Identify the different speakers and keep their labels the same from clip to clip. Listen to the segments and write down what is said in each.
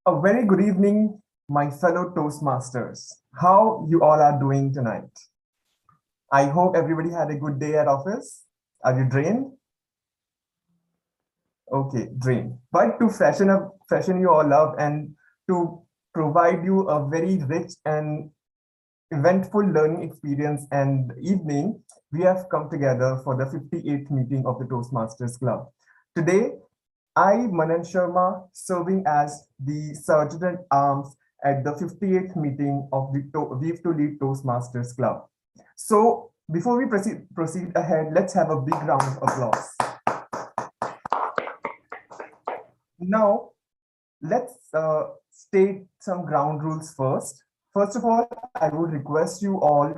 Speaker 1: A very good evening, my fellow Toastmasters. How you all are doing tonight? I hope everybody had a good day at office. Are you drained? Okay, drained. But to fashion you all up and to provide you a very rich and eventful learning experience and evening, we have come together for the 58th meeting of the Toastmasters Club. Today, I, Manan Sharma, serving as the Sergeant at Arms at the 58th meeting of the Weave to Lead Toastmasters Club. So, before we proceed ahead, let's have a big round of applause. Now, let's state some ground rules first. First of all, I would request you all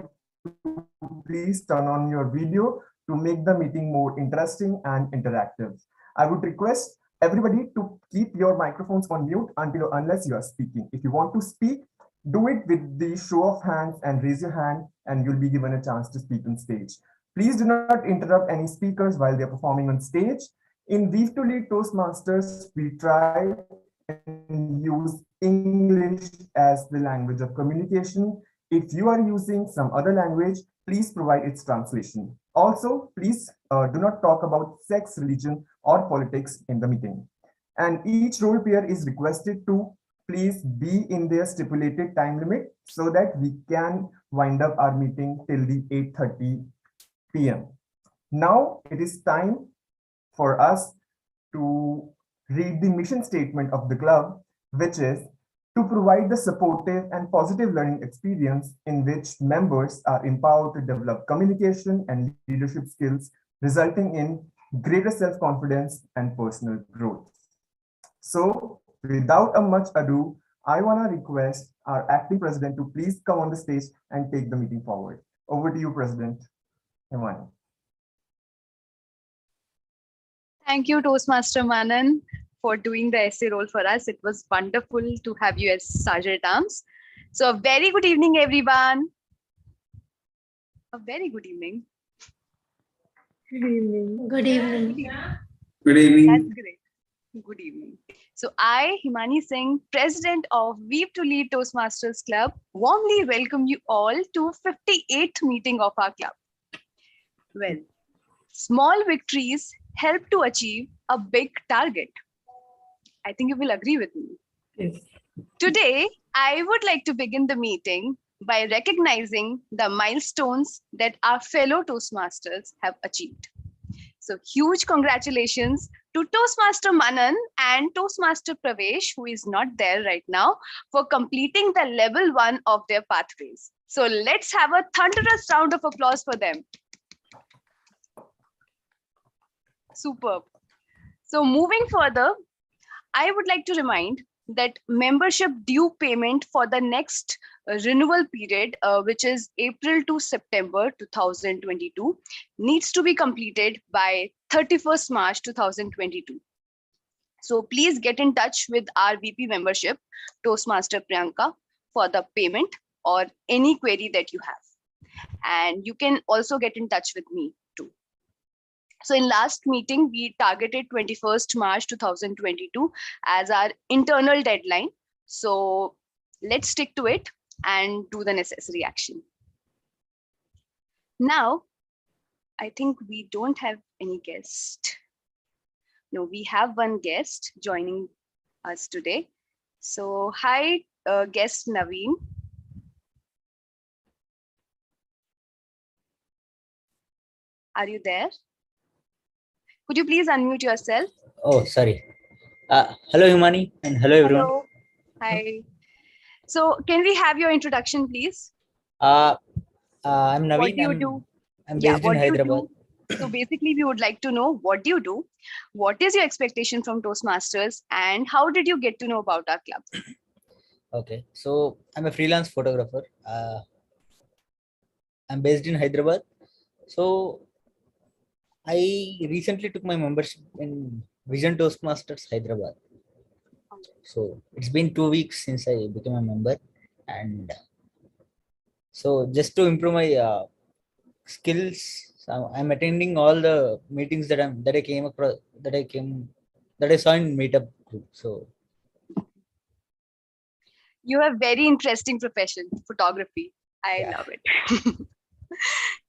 Speaker 1: to please turn on your video to make the meeting more interesting and interactive. I would request everybody to keep your microphones on mute unless you are speaking. If you want to speak, do it with the show of hands and raise your hand and you'll be given a chance to speak on stage. Please do not interrupt any speakers while they're performing on stage. In Weave to Lead Toastmasters, we try and use English as the language of communication. If you are using some other language, please provide its translation. Also, please do not talk about sex, religion, or politics in the meeting. And each role player is requested to please be in their stipulated time limit so that we can wind up our meeting till the 8:30 p.m. Now it is time for us to read the mission statement of the club, which is to provide the supportive and positive learning experience in which members are empowered to develop communication and leadership skills, resulting in greater self-confidence and personal growth. So, without a much ado, I want to request our acting president to please come on the stage and take the meeting forward. Over to you, President Himani.
Speaker 2: Thank you, Toastmaster Manan, for doing the essay role for us. It was wonderful to have you as Sergeant at Arms. So a very good evening, everyone. A very good evening.
Speaker 3: Good evening.
Speaker 4: Good evening.
Speaker 5: Good evening.
Speaker 2: That's great. Good evening. So I, Himani Singh, President of Weave to Lead Toastmasters Club, warmly welcome you all to 58th meeting of our club. Well, small victories help to achieve a big target. I think you will agree with me.
Speaker 3: Yes.
Speaker 2: Today, I would like to begin the meeting by recognizing the milestones that our fellow Toastmasters have achieved. So huge congratulations to Toastmaster Manan and Toastmaster Pravesh, who is not there right now, for completing the level 1 of their pathways. So let's have a thunderous round of applause for them. Superb. So moving further, I would like to remind that membership due payment for the next renewal period, which is April to September 2022, needs to be completed by 31st March 2022. So please get in touch with our VP membership, Toastmaster Priyanka, for the payment or any query that you have. And you can also get in touch with me too. So in last meeting, we targeted 21st March 2022 as our internal deadline. So let's stick to it and do the necessary action. Now, I think we don't have any guest. No, we have one guest joining us today. So hi, guest Naveen. Are you there? Could you please unmute yourself?
Speaker 4: Oh, sorry. Hello, Himani, and hello, everyone.
Speaker 2: Hello. Hi. So can we have your introduction, please?
Speaker 4: I'm Naveen.
Speaker 2: What do you do?
Speaker 4: I'm based in Hyderabad.
Speaker 2: So basically, we would like to know what do you do? What is your expectation from Toastmasters? And how did you get to know about our club?
Speaker 4: Okay, so I'm a freelance photographer. I'm based in Hyderabad. So I recently took my membership in Vision Toastmasters Hyderabad. So it's been 2 weeks since I became a member, and so just to improve my skills, so I'm attending all the meetings that I came across that I saw in Meetup group. So
Speaker 2: You have very interesting profession, photography. I
Speaker 4: Yeah.
Speaker 2: love it.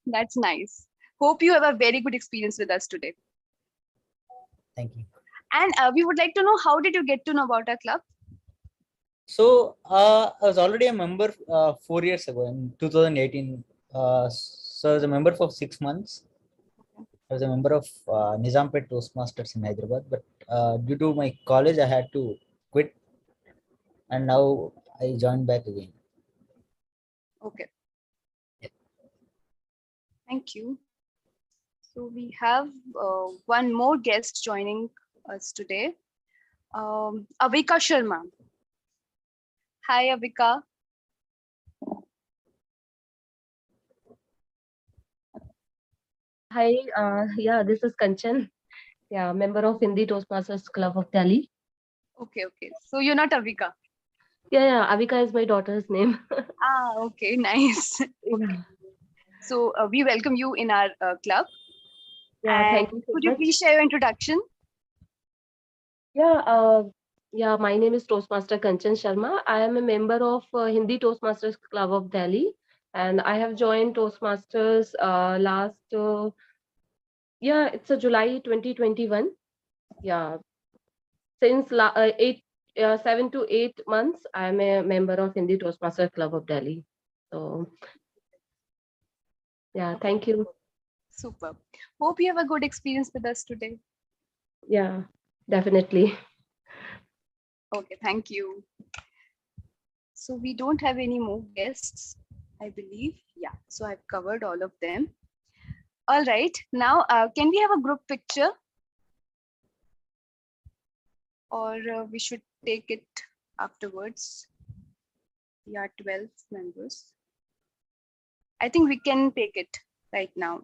Speaker 2: That's nice. Hope you have a very good experience with us today.
Speaker 4: Thank you.
Speaker 2: And we would like to know, how did you get to know about our club?
Speaker 4: So I was already a member 4 years ago in 2018. So I was a member for 6 months. I was a member of Nizampet Toastmasters in Hyderabad, but due to my college, I had to quit, and now I joined back again.
Speaker 2: Okay.
Speaker 4: Yeah.
Speaker 2: Thank you. So we have one more guest joining us today, Avika Sharma. Hi, Avika.
Speaker 3: Hi, yeah, this is Kanchan. Yeah, member of Hindi Toastmasters Club of Delhi.
Speaker 2: Okay, okay. So you're not Avika.
Speaker 3: Yeah, Avika is my daughter's name.
Speaker 2: Ah, okay, nice.
Speaker 3: Yeah,
Speaker 2: So we welcome you in our club.
Speaker 3: yeah,
Speaker 2: And
Speaker 3: thank you so
Speaker 2: could you
Speaker 3: much.
Speaker 2: please share your introduction?
Speaker 3: Yeah, yeah, my name is Toastmaster Kanchan Sharma. I am a member of Hindi Toastmasters Club of Delhi, and I have joined Toastmasters last, yeah, it's a July 2021. Yeah, since 7 to 8 months, I am a member of Hindi Toastmasters Club of Delhi. So, yeah, thank you.
Speaker 2: Super. Hope you have a good experience with us today.
Speaker 3: Yeah, definitely.
Speaker 2: Okay, thank you. So we don't have any more guests, I believe. Yeah, so I've covered all of them. All right, now can we have a group picture? Or we should take it afterwards? We are 12 members. I think we can take it right now.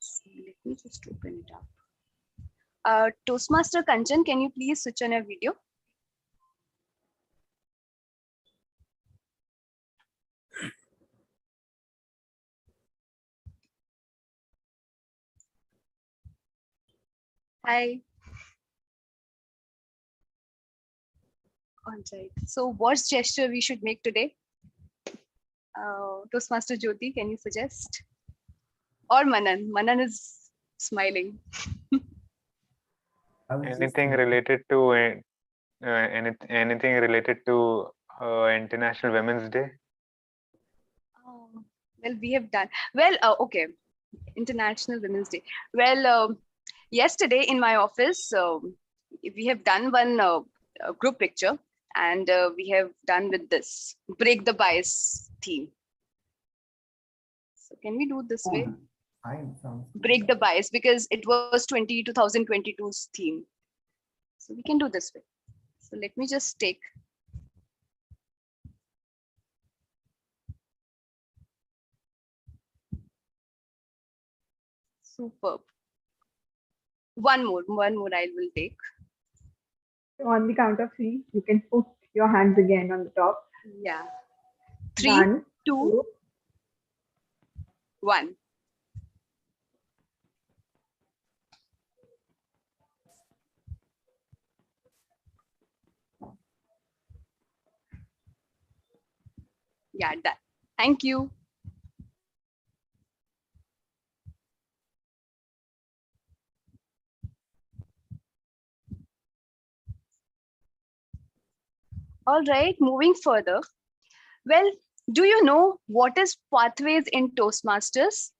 Speaker 2: So let me just open it up. Toastmaster Kanchan, can you please switch on your video? Hi. All right. So what gesture we should make today? Toastmaster Jyoti, can you suggest? Or Manan? Manan is smiling.
Speaker 1: I was just
Speaker 5: Anything
Speaker 1: thinking.
Speaker 5: related to anything related to International Women's Day?
Speaker 2: Oh, well, we have done. Well, okay. International Women's Day. Well, yesterday in my office, we have done one group picture, and we have done with this break the bias theme. So can we do this way?
Speaker 1: Oh, fine, sounds good.
Speaker 2: Break the bias, because it was 2022's theme. So we can do this way. So let me just take. Superb. One more I will take.
Speaker 6: On the count of three, you can put your hands again on the top.
Speaker 2: Yeah. 3,
Speaker 6: One,
Speaker 2: 2,
Speaker 6: two.
Speaker 2: 1. Yeah, done. Thank you. All right, moving further. Well, do you know what is pathways in Toastmasters?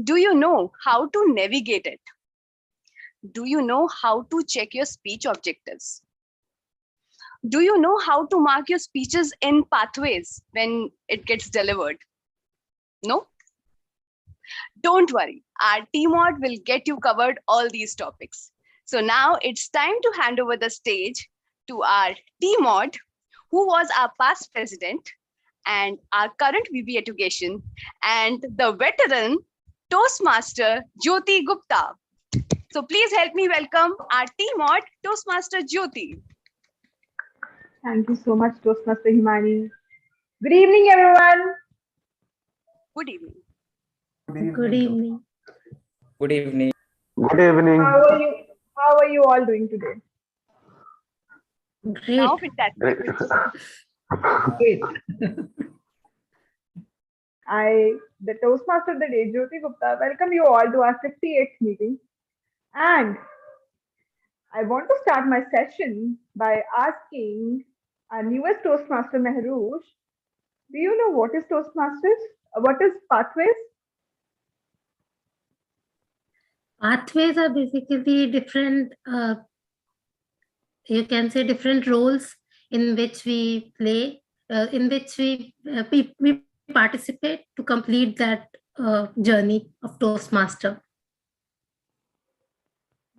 Speaker 2: Do you know how to navigate it? Do you know how to check your speech objectives? Do you know how to mark your speeches in pathways when it gets delivered? No? Don't worry, our TMOD will get you covered all these topics. So now it's time to hand over the stage to our TMOD, who was our past president and our current VP Education, and the veteran Toastmaster Jyoti Gupta. So please help me welcome our TMOD, Toastmaster Jyoti.
Speaker 6: Thank you so much, Toastmaster Himani. Good evening, everyone.
Speaker 2: Good evening.
Speaker 3: Good evening.
Speaker 4: Good evening.
Speaker 5: Good evening.
Speaker 6: How are you all doing today?
Speaker 7: Great.
Speaker 2: Now fantastic.
Speaker 5: Great.
Speaker 7: Great.
Speaker 6: The Toastmaster of the day, Jyoti Gupta, welcome you all to our 58th meeting. And I want to start my session by asking our newest Toastmaster, Mehrush, do you know what is Toastmasters? What is Pathways?
Speaker 7: Pathways are basically different, you can say different roles in which we play, in which we participate to complete that journey of Toastmaster.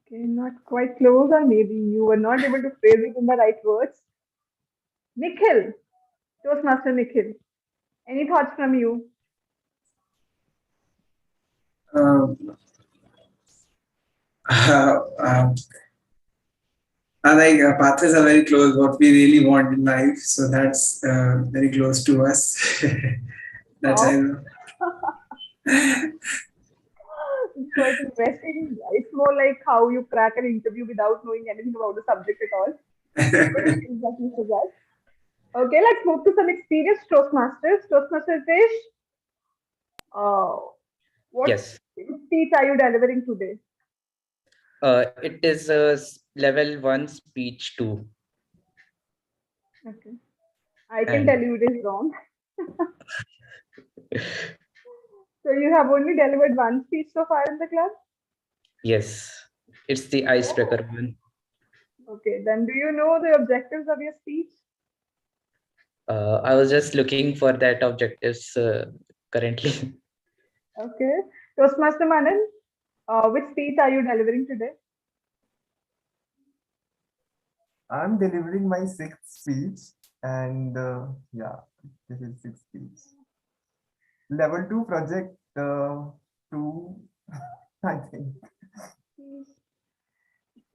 Speaker 6: Okay, not quite close, or maybe you were not able to phrase it in the right words. Nikhil, Toastmaster Nikhil, any thoughts from you?
Speaker 8: I think pathways are very close. What we really want in life, so that's very close to us. That's I
Speaker 6: Wow,
Speaker 8: know.
Speaker 6: it's quite interesting. It's more like how you crack an interview without knowing anything about the subject at all. But it's exactly for that. Okay, let's move to some experienced Toastmasters. Toastmaster Fish, uh, what
Speaker 9: Yes,
Speaker 6: speech are you delivering today?
Speaker 9: it is a level 1 speech 2.
Speaker 6: Okay, I can
Speaker 9: And
Speaker 6: tell you it is wrong. So you have only delivered one speech so far in the class?
Speaker 9: yes, it's the icebreaker one.
Speaker 6: Okay, then do you know the objectives of your speech?
Speaker 9: I was just looking for that objectives currently.
Speaker 6: Okay. Toastmaster Manan, which speech are you delivering today?
Speaker 1: I'm delivering my sixth speech, and yeah, this is sixth speech. Level 2 project 2, I think.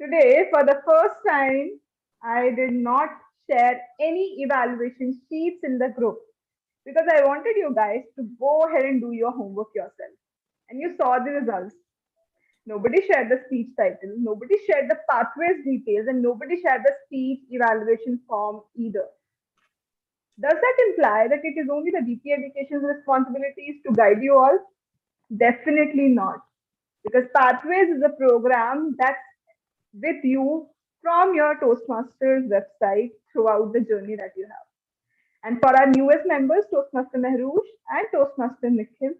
Speaker 6: Today, for the first time, I did not share any evaluation sheets in the group because I wanted you guys to go ahead and do your homework yourself. And you saw the results. Nobody shared the speech title, nobody shared the pathways details, and nobody shared the speech evaluation form either. Does that imply that it is only the DP Education's responsibilities to guide you all? Definitely not. Because Pathways is a program that's with you from your Toastmasters website throughout the journey that you have. And for our newest members, Toastmaster Mehrush and Toastmaster Nikhil,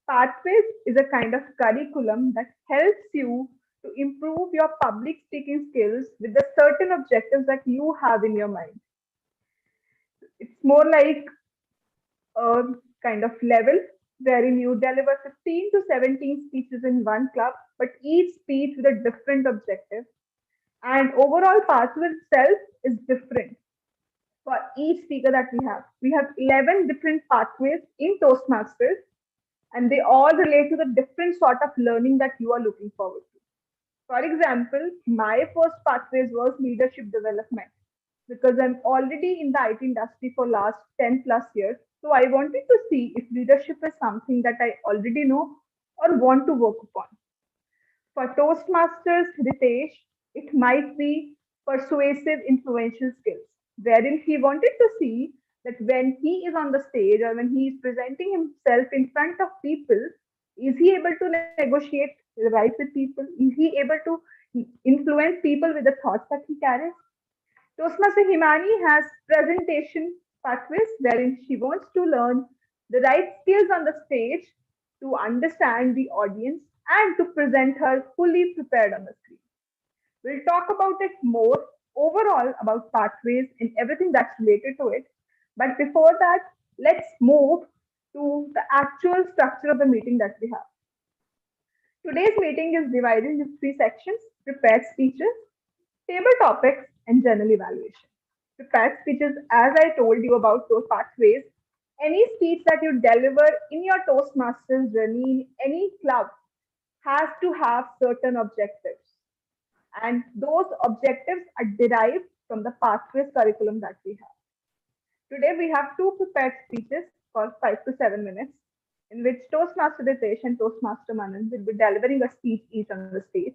Speaker 6: Pathways is a kind of curriculum that helps you to improve your public speaking skills with the certain objectives that you have in your mind. It's more like a kind of level wherein you deliver 15 to 17 speeches in one club, but each speech with a different objective. And overall pathway itself is different for each speaker that we have. We have 11 different pathways in Toastmasters, and they all relate to the different sort of learning that you are looking forward to. For example, my first pathways was leadership development because I'm already in the IT industry for last 10 plus years. So I wanted to see if leadership is something that I already know or want to work upon. For Toastmasters Ritesh, it might be persuasive influential skills, wherein he wanted to see that when he is on the stage or when he is presenting himself in front of people, is he able to negotiate right with people? Is he able to influence people with the thoughts that he carries? Toastmaster Himani has presentation pathways wherein she wants to learn the right skills on the stage to understand the audience and to present her fully prepared on the screen. We'll talk about it more overall about pathways and everything that's related to it. But before that, let's move to the actual structure of the meeting that we have. Today's meeting is divided into three sections: prepared speeches, table topics, and general evaluation. Prepared speeches, as I told you about those pathways, any speech that you deliver in your Toastmasters journey in any club has to have certain objectives. And those objectives are derived from the pathways curriculum that we have. Today we have two prepared speeches for 5 to 7 minutes in which Toastmaster Ritesh and Toastmaster Manan will be delivering a speech each on the stage.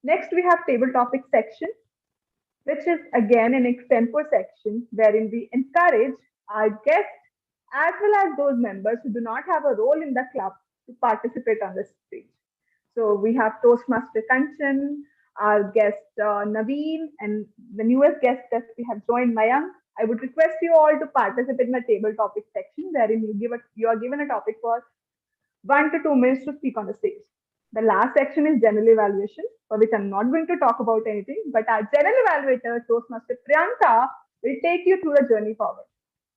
Speaker 6: Next, we have table topic section which is again an extempore section wherein we encourage our guests as well as those members who do not have a role in the club to participate on the stage. So we have Toastmaster Kanchan, our guest Naveen, and the newest guest that we have joined, Mayank. I would request you all to participate in the table topic section wherein you are given a topic for 1 to 2 minutes to speak on the stage. The last section is general evaluation, for which I'm not going to talk about anything, but our general evaluator, Toastmaster Priyanka, will take you through the journey forward.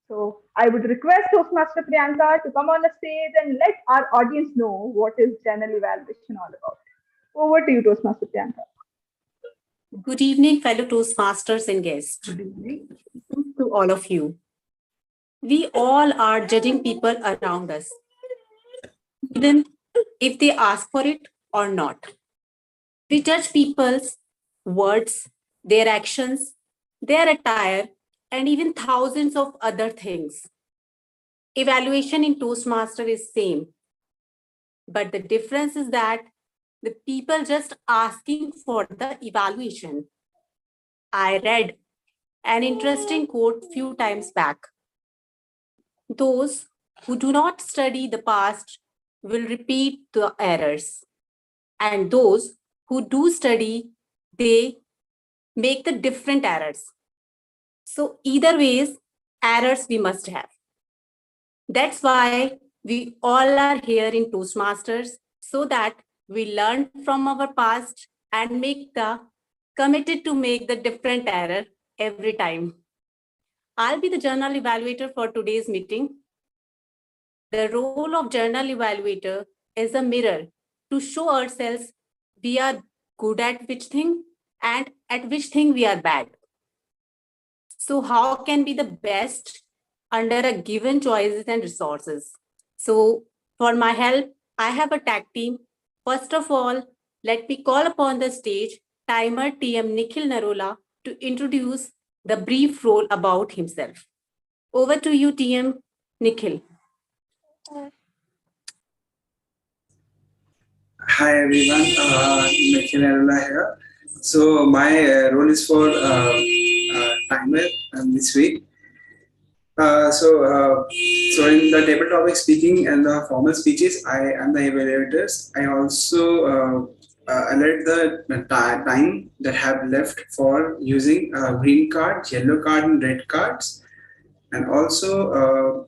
Speaker 6: So I would request Toastmaster Priyanka to come on the stage and let our audience know what is general evaluation all about. Over to you, Toastmaster Priyanka.
Speaker 10: Good evening, fellow Toastmasters and guests.
Speaker 6: Good evening.
Speaker 10: To all of you. We all are judging people around us, even if they ask for it or not. We judge people's words, their actions, their attire, and even thousands of other things. Evaluation in Toastmaster is same, but the difference is that the people just asking for the evaluation. I read an interesting quote few times back. Those who do not study the past will repeat the errors. And those who do study, they make the different errors. So either ways, errors we must have. That's why we all are here in Toastmasters, so that we learn from our past and make the committed to make the different error every time. I'll be the journal evaluator for today's meeting. The role of journal evaluator is a mirror to show ourselves we are good at which thing and at which thing we are bad. So how can be the best under a given choices and resources? So for my help, I have a tag team. First of all, let me call upon the stage timer TM Nikhil Narola to introduce the brief role about himself. Over to you, TM Nikhil.
Speaker 8: Hi everyone, Nikhil Arula here. So my role is for timer this week. So in the table topic speaking and the formal speeches, I am the evaluators. I also alert the time that have left for using green card, yellow card, and red cards, and also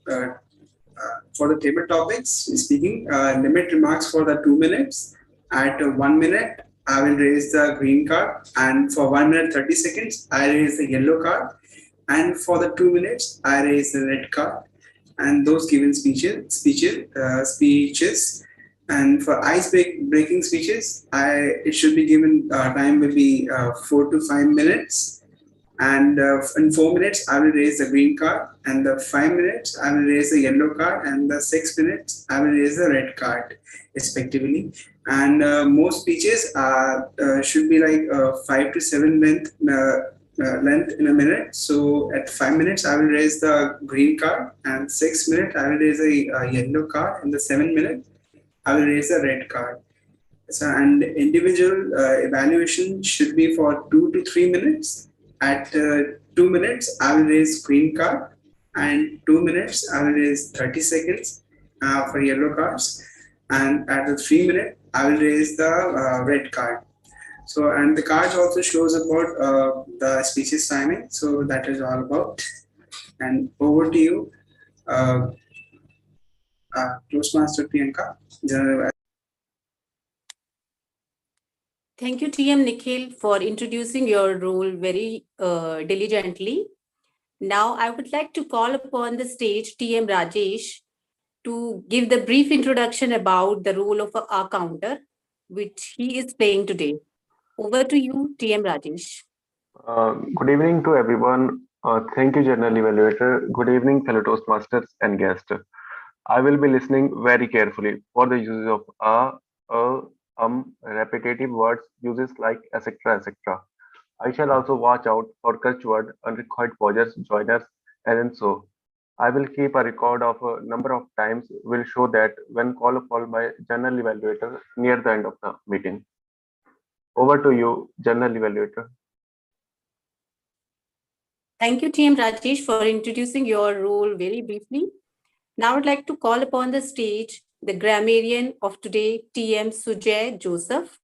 Speaker 8: for the table topics speaking, limit remarks for the 2 minutes. At 1 minute, I will raise the green card, and for 1 minute 30 seconds, I raise the yellow card, and for the 2 minutes, I raise the red card. And those given speeches, and for ice breaking speeches, it should be given time will be 4 to 5 minutes. And in 4 minutes, I will raise the green card, and the 5 minutes, I will raise the yellow card, and the 6 minutes, I will raise the red card, respectively. And most speeches should be like 5 to 7 length in a minute. So at 5 minutes, I will raise the green card, and 6 minutes, I will raise the yellow card, and the 7 minutes, I will raise the red card. So, and individual evaluation should be for 2 to 3 minutes. At 2 minutes, I will raise green card, and 2 minutes, I will raise 30 seconds for yellow cards. And at the 3 minute, I will raise the red card. So, and the cards also shows about the speeches timing. So that is all about. And over to you, Toastmaster Priyanka, General.
Speaker 10: Thank you, TM Nikhil, for introducing your role very diligently. Now, I would like to call upon the stage TM Rajesh to give the brief introduction about the role of a counter, which he is playing today. Over to you, TM Rajesh.
Speaker 5: Good evening to everyone. Thank you, General Evaluator. Good evening, fellow Toastmasters and guests. I will be listening very carefully for the uses of repetitive words, uses like etc. etc. I shall also watch out for catch word, unrequired pauses, joiners, and so. I will keep a record of a number of times will show that when called upon by General Evaluator near the end of the meeting. Over to you, General Evaluator.
Speaker 10: Thank you, TM Rajesh, for introducing your role very briefly. Now I'd like to call upon the stage the grammarian of today, TM Sujay Joseph,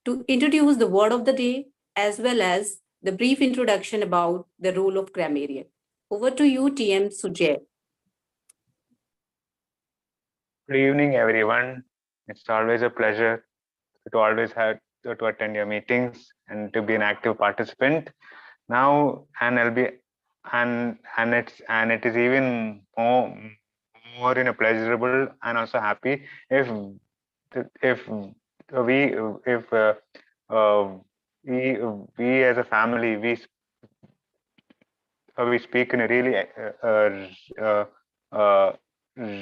Speaker 10: to introduce the word of the day as well as the brief introduction about the role of grammarian. Over to you, TM Sujay.
Speaker 11: Good evening, everyone. It's always a pleasure to always have to attend your meetings and to be an active participant. Now, and I'll be and it is even more in a pleasurable and also happy if we if we as a family we speak in a really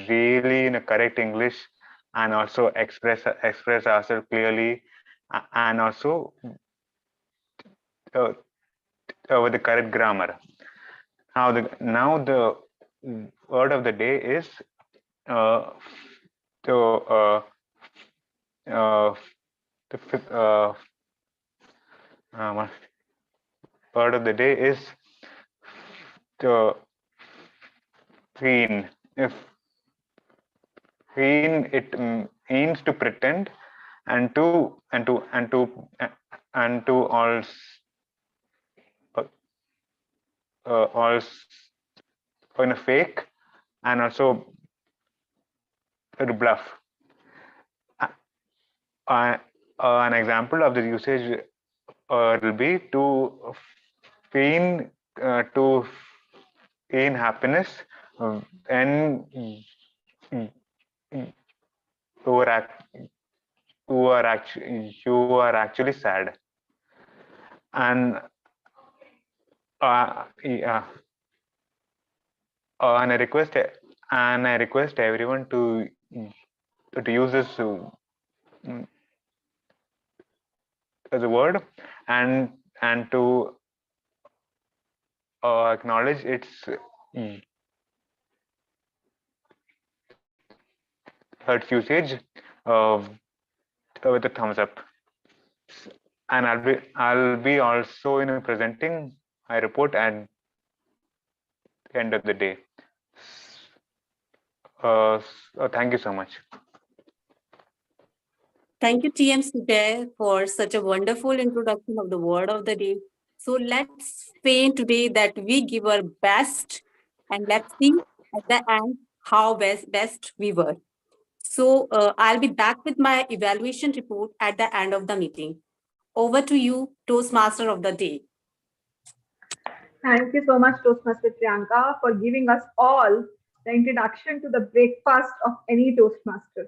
Speaker 11: really in a correct English and also express ourselves clearly and also with the correct grammar. Now the word of the day is the word of the day is the feign. If feign, it means to pretend and to also in a fake and also to bluff. An example of the usage will be to feign happiness when you are actually sad. And yeah, and I request everyone to use this as a word and to acknowledge its usage with a thumbs up. And I'll be also presenting my report at the end of the day. Thank you so much.
Speaker 10: Thank you, TM Sujay, for such a wonderful introduction of the word of the day. So let's feign today that we give our best and let's see at the end how best we were. So I'll be back with my evaluation report at the end of the meeting. Over to you, Toastmaster of the day.
Speaker 6: Thank you so much, Toastmaster Priyanka, for giving us all the introduction to the breakfast of any Toastmaster.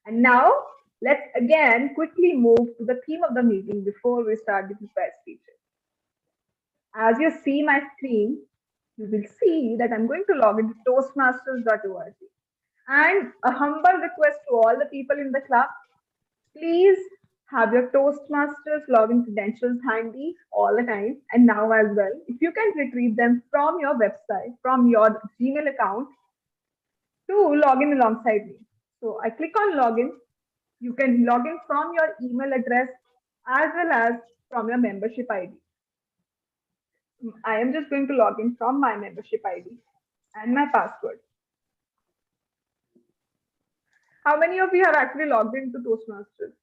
Speaker 6: And now, let's again quickly move to the theme of the meeting before we start the prepared speeches. As you see my screen, you will see that I'm going to log into toastmasters.org. And a humble request to all the people in the club, please have your Toastmasters login credentials handy all the time and now as well. If you can retrieve them from your website, from your Gmail account to log in alongside me. So I click on login. You can log in from your email address as well as from your membership ID. I am just going to log in from my membership ID and my password. How many of you have actually logged into Toastmasters?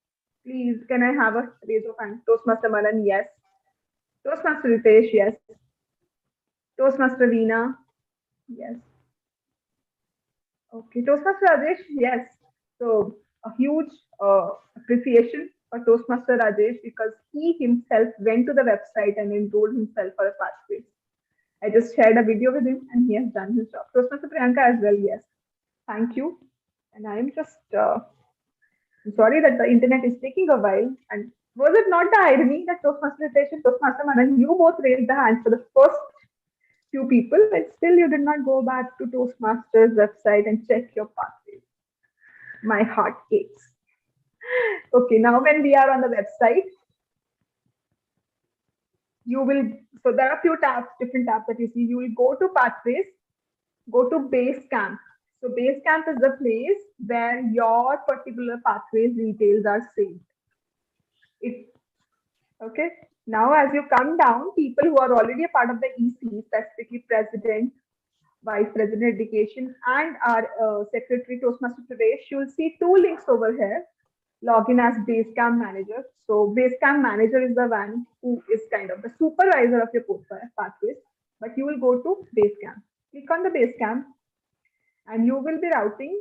Speaker 6: Please, can I have a raise of hands? Toastmaster Manan, yes. Toastmaster Ritesh, yes. Toastmaster Veena, yes. Okay, Toastmaster Rajesh, yes. So a huge appreciation for Toastmaster Rajesh because he himself went to the website and enrolled himself for a pathway. I just shared a video with him and he has done his job. Toastmaster Priyanka as well, yes. Thank you. And I am just sorry that the internet is taking a while. And was it not the irony that Toastmaster Ritesh and Toastmaster Manan, you both raised the hands for the first few people, and still you did not go back to Toastmasters website and check your pathways? My heart aches. Okay, now when we are on the website, you will, so there are a few tabs, different tabs that you see. You will go to pathways, go to Basecamp. So Basecamp is the place where your particular pathways details are saved. Okay, Now, as you come down, people who are already a part of the EC, specifically President, Vice President Education, and our Secretary Toastmaster Pradesh, you'll see two links over here. Log in as Basecamp Manager. So Basecamp Manager is the one who is kind of the supervisor of your pathways, but you will go to Basecamp. Click on the Basecamp and you will be routing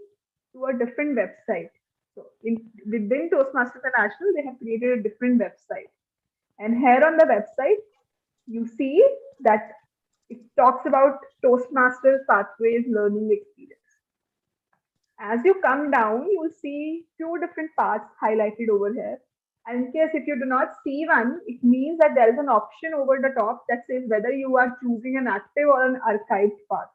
Speaker 6: to a different website. So within Toastmasters International, they have created a different website. And here on the website, you see that it talks about Toastmasters Pathways Learning Experience. As you come down, you will see two different paths highlighted over here. And in case if you do not see one, it means that there is an option over the top that says whether you are choosing an active or an archived path.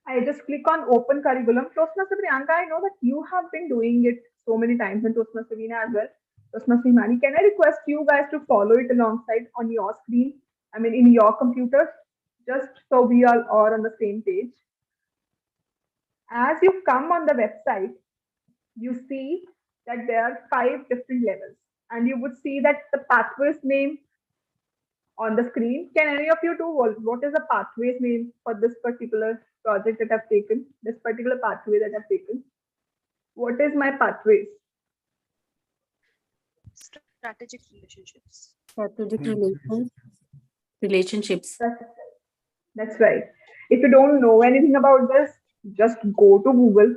Speaker 6: I just click on Open Curriculum. Toastmaster Priyanka, I know that you have been doing it so many times in Toastmaster Veena as well. Toastmaster Himani, can I request you guys to follow it alongside on your screen? I mean, in your computers, just so we all are on the same page. As you come on the website, you see that there are 5 different levels, and you would see that the pathways name on the screen. Can any of you do what is the pathways name for this particular project that I've taken, this particular pathway that I've taken? What is my pathways?
Speaker 2: Strategic relationships.
Speaker 10: Strategic relationships.
Speaker 6: That's right. If you don't know anything about this, just go to Google,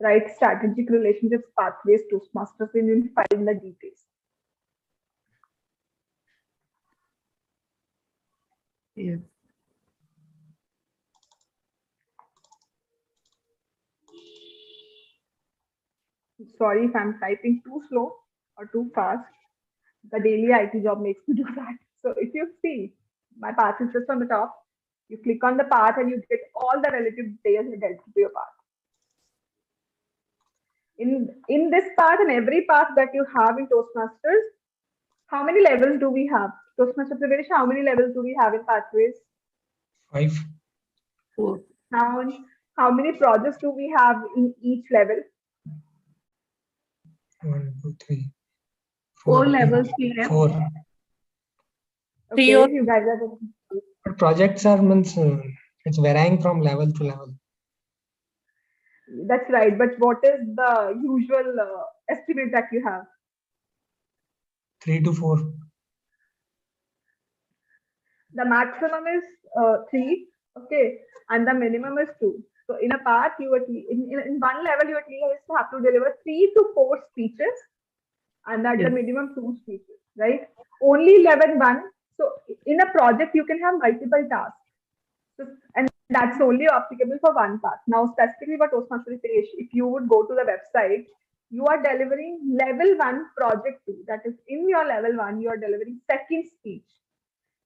Speaker 6: write strategic relationships pathways Toastmasters, and you'll find the details.
Speaker 7: Yeah.
Speaker 6: Sorry if I'm typing too slow or too fast. The daily IT job makes me do that. So if you see, my path is just on the top. You click on the path and you get all the relative details related to your path. In this path and every path that you have in Toastmasters, how many levels do we have? Toastmaster Pradesh, how many levels do we have in pathways?
Speaker 12: 5.
Speaker 7: 4.
Speaker 6: How many projects do we have in each level?
Speaker 12: 1, 2, 3,
Speaker 6: 4 levels.
Speaker 12: 4.
Speaker 6: Okay, you guys are.
Speaker 12: But projects are means it's varying from level to level.
Speaker 6: That's right. But what is the usual estimate that you have?
Speaker 12: 3 to 4.
Speaker 6: The maximum is 3, okay, and the minimum is 2. So in a path, you in one level, you at least have to deliver 3 to 4 speeches, and at the minimum 2 speeches, right? Only level 1. So in a project, you can have multiple tasks, and that's only applicable for one path. Now, specifically for Toastmasters, if you would go to the website, you are delivering level 1 project 2. That is, in your level 1, you are delivering second speech.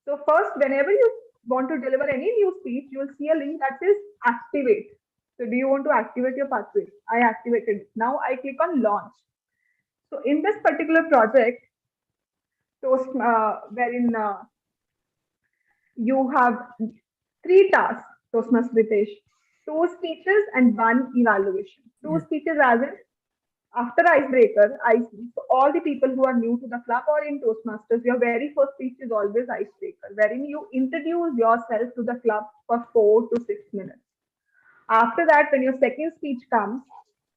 Speaker 6: So first, whenever you want to deliver any new speech, you will see a link that says activate. So do you want to activate your pathway? I activated it. Now I click on launch. So in this particular project, wherein you have 3 tasks, Toastmasters Ritesh, 2 speeches and 1 evaluation. 2 speeches as in after icebreaker, so all the people who are new to the club or in Toastmasters, your very first speech is always icebreaker, wherein you introduce yourself to the club for 4 to 6 minutes. After that, when your second speech comes,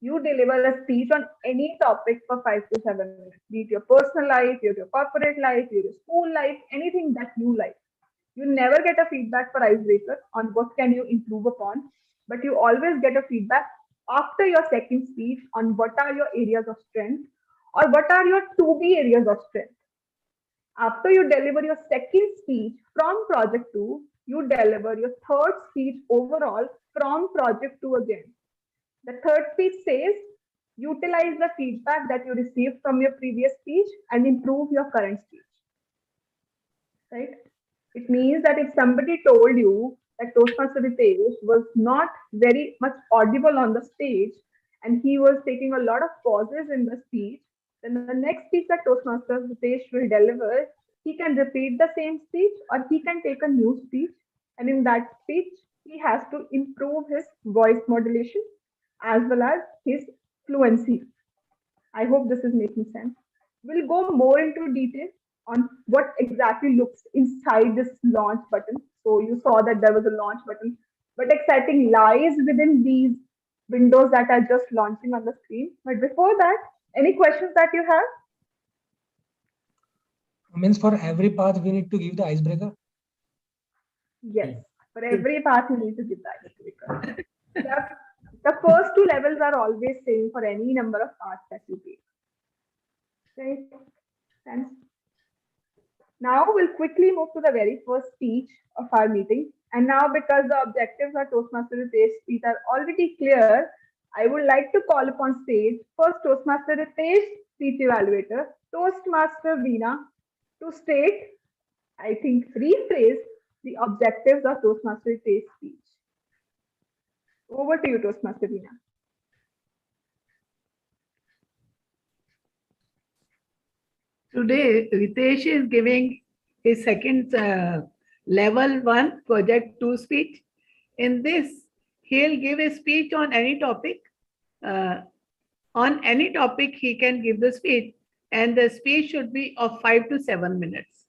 Speaker 6: you deliver a speech on any topic for 5 to 7 minutes, be it your personal life, your corporate life, your school life, anything that you like. You never get a feedback for icebreaker on what can you improve upon, but you always get a feedback after your second speech on what are your areas of strength or what are your to-be areas of strength. After you deliver your second speech from project 2, you deliver your third speech overall from project 2 again. The third speech says, utilize the feedback that you received from your previous speech and improve your current speech. Right? It means that if somebody told you that Toastmaster Ritesh was not very much audible on the stage and he was taking a lot of pauses in the speech, then the next speech that Toastmaster Ritesh will deliver, he can repeat the same speech or he can take a new speech, and in that speech, he has to improve his voice modulation as well as his fluency. I hope this is making sense. We'll go more into detail on what exactly looks inside this launch button. So you saw that there was a launch button, but exciting lies within these windows that are just launching on the screen. But before that, any questions that you have?
Speaker 12: Means for every path we need to give the icebreaker.
Speaker 6: Yes, for every path you need to give the icebreaker. The first two levels are always same for any number of paths that you take. Right? Thanks. Now we'll quickly move to the very first speech of our meeting. And now, because the objectives of Toastmaster Ritesh speech are already clear, I would like to call upon stage first Toastmaster Ritesh, speech evaluator, Toastmaster Veena, to state, I think, rephrase the objectives of Toastmaster Ritesh speech. Over to you, Toastmaster Veena.
Speaker 13: Today, Ritesh is giving his second level 1 project 2 speech. In this, he'll give a speech on any topic. On any topic, he can give the speech, and the speech should be of 5 to 7 minutes.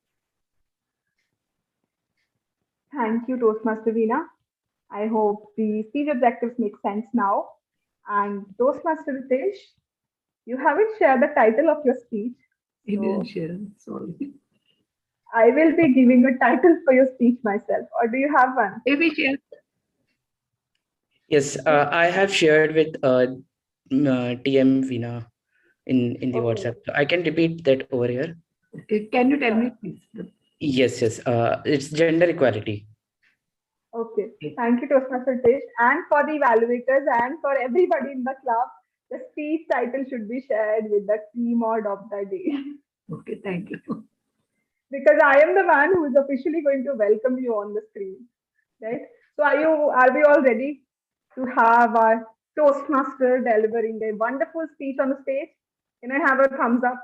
Speaker 6: Thank you, Toastmaster Veena. I hope the speech objectives make sense now. And Toastmaster Ritesh, you haven't shared the title of your speech.
Speaker 13: He didn't share, sorry.
Speaker 6: I will be giving a title for your speech myself, or do you have one?
Speaker 13: Maybe share.
Speaker 9: Yes, I have shared with TM Veena in the WhatsApp. So I can repeat that over here.
Speaker 13: Can you tell me, please?
Speaker 9: Yes, it's gender equality.
Speaker 6: Okay, thank you, Toastmaster Ritesh. And for the evaluators and for everybody in the club, the speech title should be shared with the keyword of the day.
Speaker 13: Okay, thank you.
Speaker 6: Because I am the one who is officially going to welcome you on the screen, right? So are we all ready to have our Toastmaster delivering a wonderful speech on the stage? Can I have a thumbs up?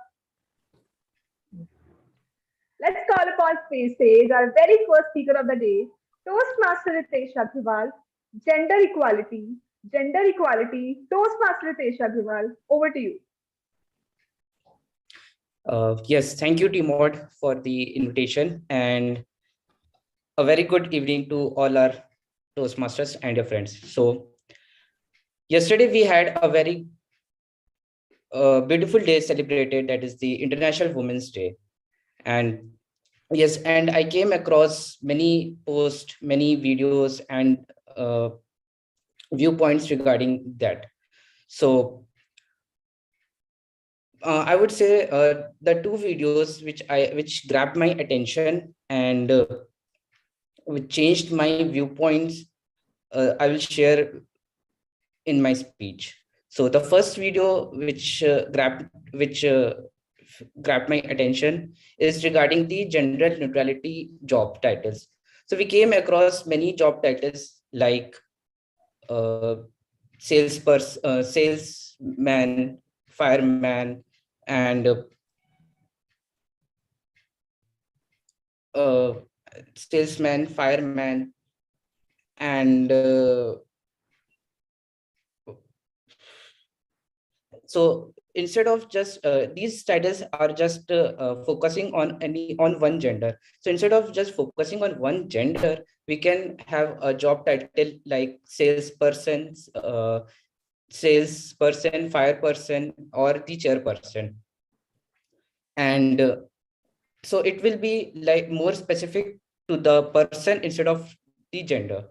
Speaker 6: Let's call upon stage our very first speaker of the day, Toastmaster Ritesh Agrawal, gender equality, Toastmaster Ritesh Agrawal, over to you.
Speaker 9: Yes, thank you, Timod, for the invitation, and a very good evening to all our Toastmasters and your friends. So, yesterday we had a very beautiful day celebrated, that is the International Women's Day. And yes, and I came across many posts, many videos, and viewpoints regarding that. So, I would say the two videos which grabbed my attention and which changed my viewpoints, I will share in my speech. So the first video which grabbed my attention is regarding the gender neutrality job titles. So we came across many job titles like salesman, fireman, and salesman, fireman, and so instead of just these titles are just focusing on one gender. So instead of just focusing on one gender, we can have a job title like salesperson, fireperson, or the chairperson. And so it will be like more specific to the person instead of the gender.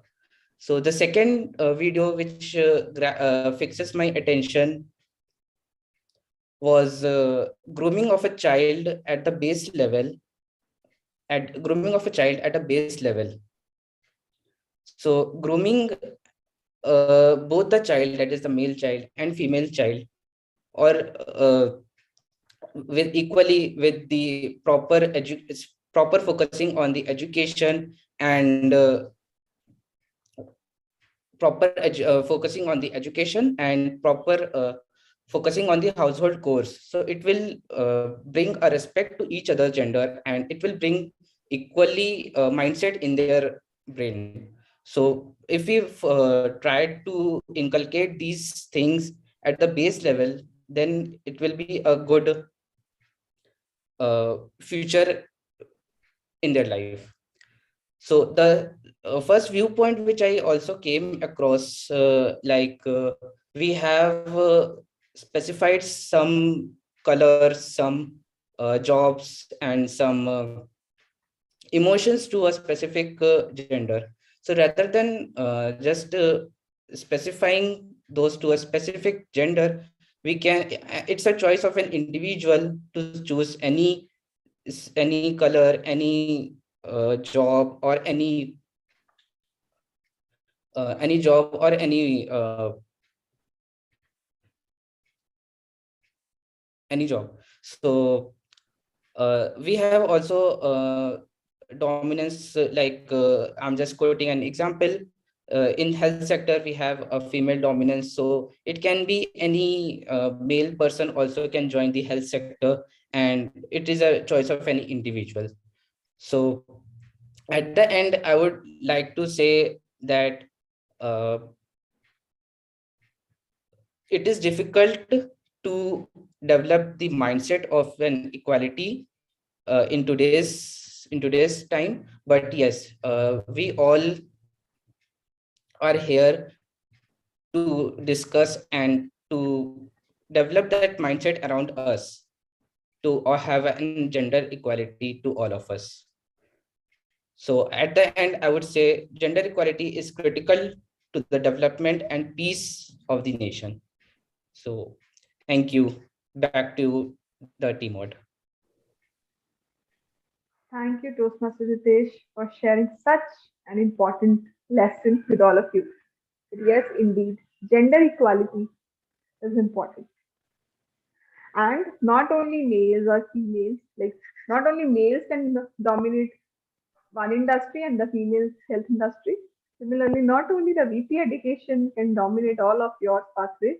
Speaker 9: So the second video which fixes my attention was grooming of a child at the base level, So grooming both the child, that is the male child and female child, or with equally with the proper focusing on the education and focusing on the education and proper focusing on the household chores. So it will bring a respect to each other gender, and it will bring equally mindset in their brain. So if we try to inculcate these things at the base level, then it will be a good future in their life. So the first viewpoint which I also came across, we have specified some colors, some jobs, and some emotions to a specific gender. So rather than just specifying those to a specific gender, we can, it's a choice of an individual to choose any color, any job, or any job or any job. So we have also dominance, I'm just quoting an example. In health sector, we have a female dominance, so it can be any male person also can join the health sector, and it is a choice of any individual. So at the end, I would like to say that uh, it is difficult to develop the mindset of an equality in today's time, but yes, we all are here to discuss and to develop that mindset around us to or have an gender equality to all of us. So at the end, I would say gender equality is critical to the development and peace of the nation. So thank you. Back to the team mode.
Speaker 6: Thank you, Toastmaster Ritesh, for sharing such an important lesson with all of you. Yes, indeed, gender equality is important. And not only males or females, like not only males can dominate one industry and the female health industry. Similarly, not only the VP education can dominate all of your pathways,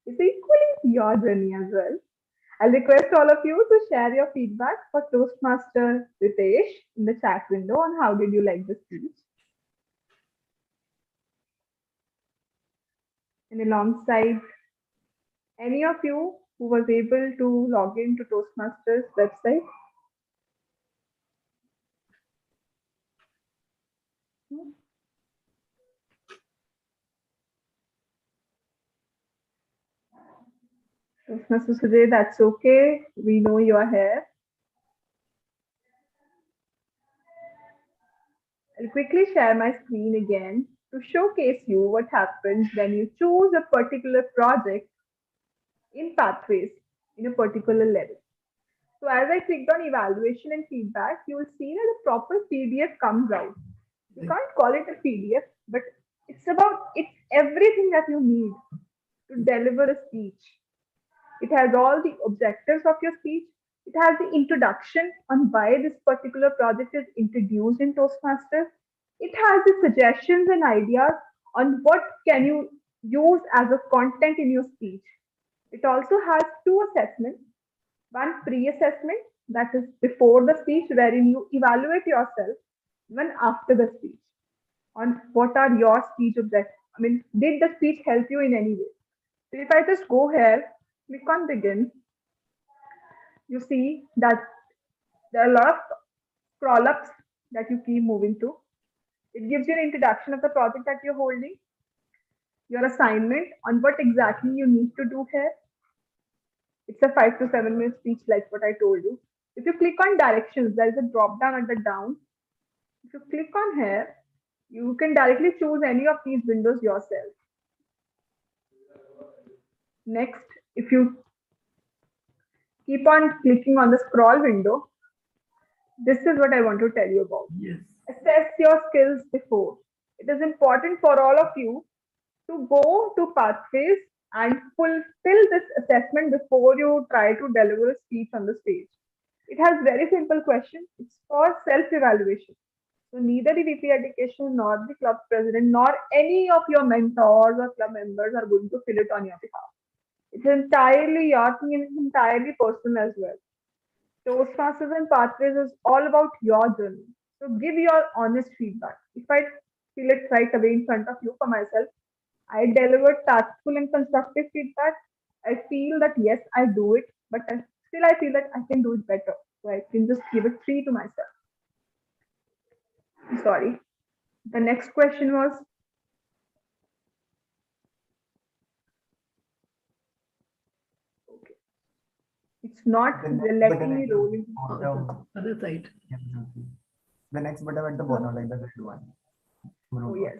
Speaker 6: it's equally your journey as well. I'll request all of you to share your feedback for Toastmaster Ritesh in the chat window on how did you like the speech. And alongside any of you who was able to log into Toastmasters website. Toastmaster Sujay, that's okay. We know you are here. I'll quickly share my screen again to showcase you what happens when you choose a particular project in pathways in a particular level. So as I clicked on evaluation and feedback, you will see that a proper PDF comes out. You can't call it a PDF, but it's everything that you need to deliver a speech. It has all the objectives of your speech. It has the introduction on why this particular project is introduced in Toastmasters. It has the suggestions and ideas on what can you use as a content in your speech. It also has two assessments. One pre-assessment, that is before the speech, wherein you evaluate yourself. One after the speech on what are your speech objectives. I mean, did the speech help you in any way? So if I just go here, click on begin, you see that there are a lot of scroll ups that you keep moving to. It gives you an introduction of the project that you're holding, your assignment on what exactly you need to do here. It's a 5 to 7 minute speech, like what I told you. If you click on directions, there is a drop down at the down. If you click on here, you can directly choose any of these windows yourself. Next, if you keep on clicking on the scroll window, this is what I want to tell you about.
Speaker 13: Yes.
Speaker 6: Assess your skills before. It is important for all of you to go to pathways and fulfill this assessment before you try to deliver a speech on the stage. It has very simple questions. It's for self-evaluation. So neither the VP education nor the club president nor any of your mentors or club members are going to fill it on your behalf. It's entirely your thing and it's entirely personal as well. Toastmasters and Pathways is all about your journey. So give your honest feedback. If I feel it right away in front of you for myself, I deliver tactful and constructive feedback. I feel that yes, I do it, but still I feel that I can do it better. So So I can just give it 3 to myself. Sorry. The next question was, okay, it's not letting me roll into
Speaker 13: Other side.
Speaker 1: The next button at the bottom, like the red one.
Speaker 6: Oh, yes.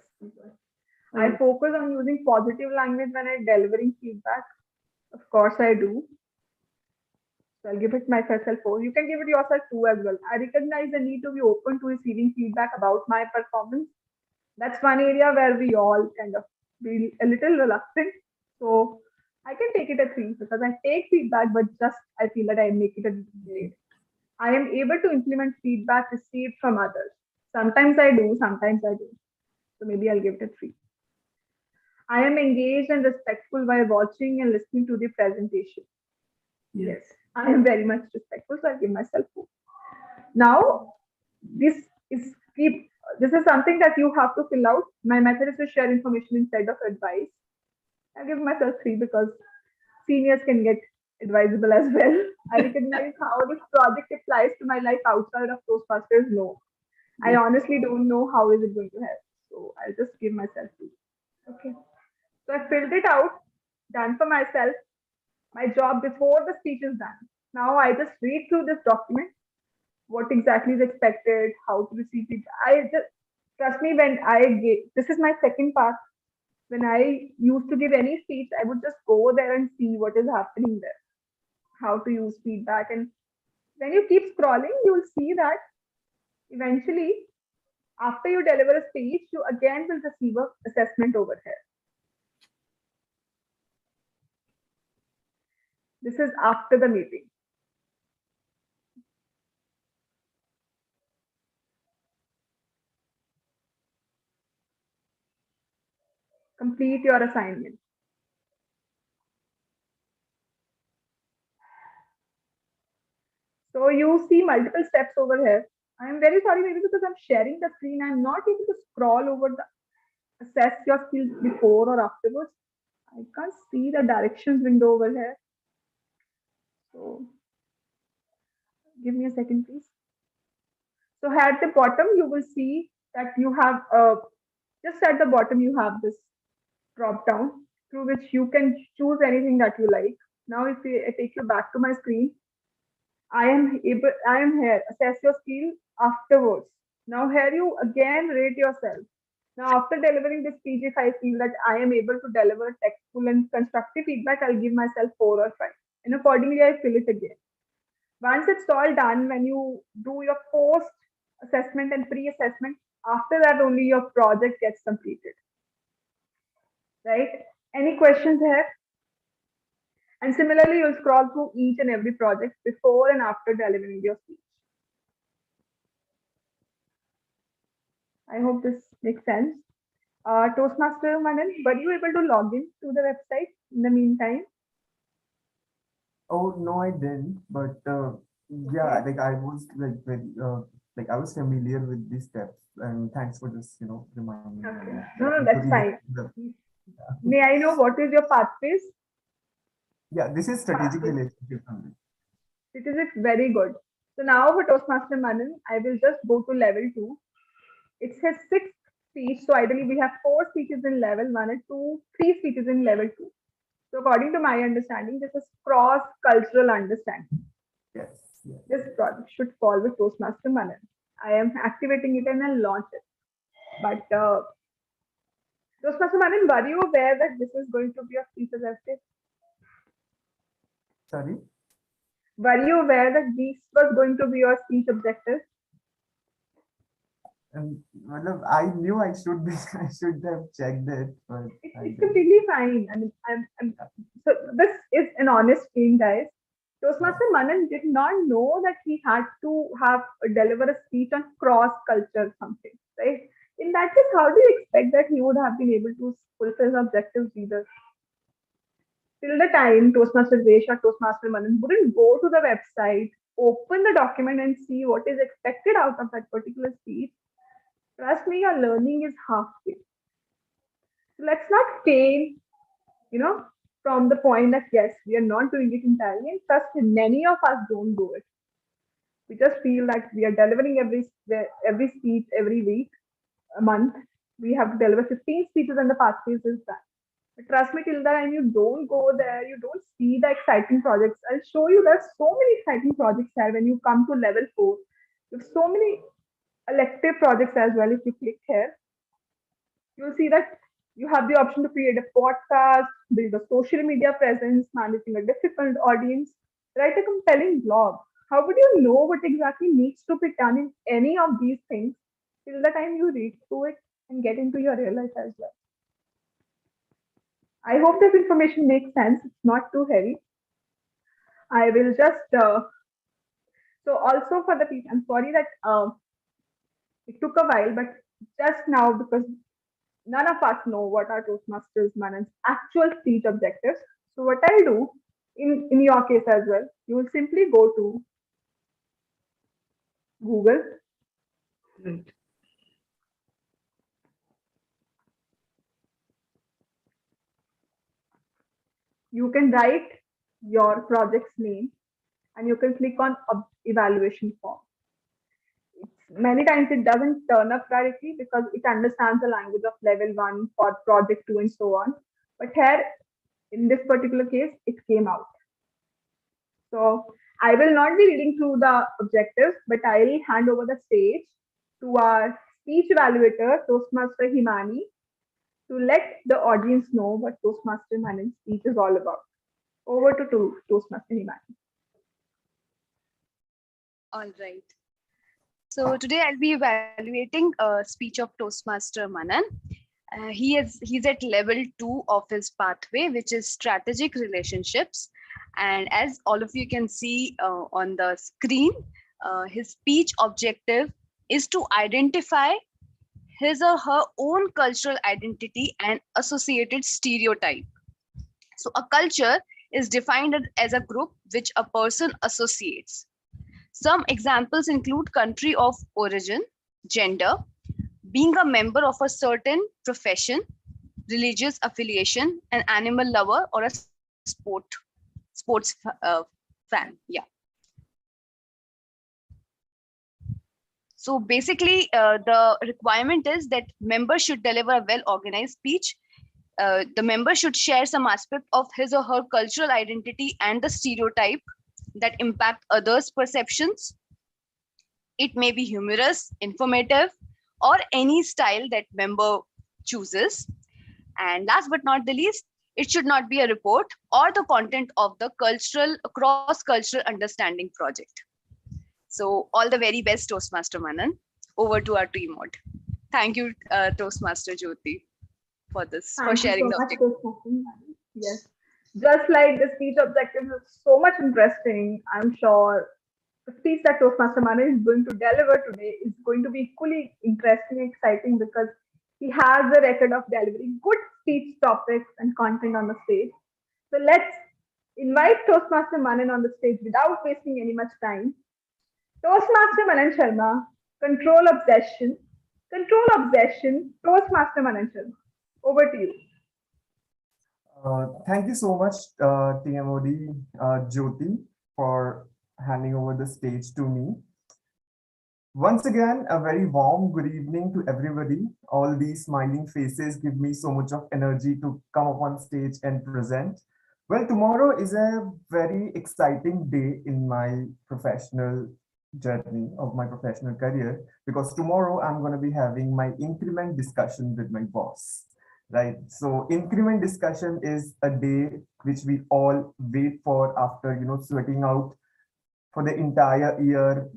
Speaker 6: I focus on using positive language when I'm delivering feedback. Of course, I do. So I'll give it myself 4. You can give it yourself 2 as well. I recognize the need to be open to receiving feedback about my performance. That's one area where we all kind of be a little reluctant. So I can take it a 3 because I take feedback, but just I feel that I make it a grade. I am able to implement feedback received from others. Sometimes I do, sometimes I do. So maybe I'll give it a 3. I am engaged and respectful while watching and listening to the presentation. Yes, I am very much respectful, so I'll give myself 4. Now, this is something that you have to fill out. My method is to share information instead of advice. I'll give myself 3 because seniors can get advisable as well. I recognize how this project applies to my life outside of Toastmasters. No, I honestly don't know how is it going to help. So I'll just give myself 2. Okay. So I filled it out, done for myself. My job before the speech is done. Now I just read through this document, what exactly is expected, how to receive it. I just trust me when this is my second part. When I used to give any speech, I would just go there and see what is happening there, how to use feedback. And when you keep scrolling, you will see that eventually, after you deliver a speech, you again will receive an assessment over here. This is after the meeting. Complete your assignment. So you see multiple steps over here. I am very sorry maybe because I'm sharing the screen. I'm not able to scroll over the assess your skills before or afterwards. I can't see the directions window over here. So give me a second, please. So at the bottom, you will see that you have just at the bottom, you have this drop down through which you can choose anything that you like. Now, if I take you back to my screen, I am here, assess your skill afterwards. Now here you again rate yourself. Now after delivering this speech, if I feel that I am able to deliver tactful and constructive feedback, I'll give myself 4 or 5. And accordingly, I fill it again. Once it's all done, when you do your post assessment and pre-assessment, after that only your project gets completed. Right? Any questions here? And similarly, you'll scroll through each and every project before and after delivering your speech. I hope this makes sense. Toastmaster Manan, were you able to log in to the website in the meantime?
Speaker 1: Oh no, I didn't. But yeah, like I was like very like I was familiar with these steps, and thanks for just reminding me.
Speaker 6: Okay. No, that's fine. May I know what is your pathways?
Speaker 1: Yeah, this is strategic relationship.
Speaker 6: It is very good. So now for Toastmaster Manan, I will just go to level 2. It's his 6th speech. So ideally we have 4 speeches in level 1 and 3 speeches in level 2. So according to my understanding, this is cross-cultural understanding.
Speaker 1: Yes.
Speaker 6: This project should fall with Toastmaster Manan. I am activating it and I'll launch it. But Toastmaster Manan, were you aware that this is going to be a speech objective?
Speaker 1: Sorry?
Speaker 6: Were you aware that this was going to be your speech objective?
Speaker 1: Well, I knew I should be. I should have checked it, but
Speaker 6: it's completely fine. I mean, so this is an honest thing, guys. Toastmaster Manan did not know that he had to deliver a speech on cross culture something, right? In that case, how do you expect that he would have been able to fulfill his objectives either? Till the time Toastmaster Desh or Toastmaster Manan wouldn't go to the website, open the document and see what is expected out of that particular speech, trust me, your learning is halfway. So let's not fail, from the point that yes, we are not doing it entirely. And trust me, many of us don't do it. We just feel that we are delivering every speech every week, a month. We have to deliver 15 speeches and the pathways is that. But trust me, till the time you don't go there, you don't see the exciting projects. I'll show you there's so many exciting projects here when you come to level 4. There's so many elective projects as well. If you click here, you'll see that you have the option to create a podcast, build a social media presence, managing a difficult audience, write a compelling blog. How would you know what exactly needs to be done in any of these things till the time you read through it and get into your real life as well? I hope this information makes sense. It's not too heavy. I will just so also for the people. I'm sorry that it took a while, but just now because none of us know what are Toastmasters Manan's actual speech objectives. So what I'll do in your case as well, you will simply go to Google.
Speaker 13: Right.
Speaker 6: You can write your project's name and you can click on evaluation form. Many times it doesn't turn up directly because it understands the language of level 1 for project 2 and so on. But here, in this particular case, it came out. So I will not be reading through the objectives, but I'll hand over the stage to our speech evaluator, Toastmaster Himani, to let the audience know what Toastmaster Manan's speech is all about. Over to Toastmaster Himani.
Speaker 2: All right. So today I'll be evaluating a speech of Toastmaster Manan. He's at level 2 of his pathway, which is strategic relationships. And as all of you can see on the screen, his speech objective is to identify his or her own cultural identity and associated stereotype. So a culture is defined as a group which a person associates. Some examples include country of origin, gender, being a member of a certain profession, religious affiliation, an animal lover, or a sports fan. Yeah. So basically, the requirement is that members should deliver a well-organized speech. The member should share some aspect of his or her cultural identity and the stereotype that impact others' perceptions. It may be humorous, informative, or any style that member chooses. And last but not the least, it should not be a report or the content of the cross-cultural understanding project. So all the very best, Toastmaster Manan. Over to our team mod. Thank you, Toastmaster Jyoti, for this, for sharing the objective.
Speaker 6: Yes. Just like the speech objectives is so much interesting, I'm sure the speech that Toastmaster Manan is going to deliver today is going to be equally interesting and exciting because he has a record of delivering good speech topics and content on the stage. So let's invite Toastmaster Manan on the stage without wasting any much time. Toastmaster Manan Sharma, control obsession, Toastmaster Manan Sharma. Over to you.
Speaker 1: Thank you so much, TMOD Jyoti, for handing over the stage to me. Once again, a very warm good evening to everybody. All these smiling faces give me so much of energy to come up on stage and present. Well, tomorrow is a very exciting day in my professional journey of my professional career because tomorrow I'm going to be having my increment discussion with my boss. Right. So increment discussion is a day which we all wait for after, sweating out for the entire year,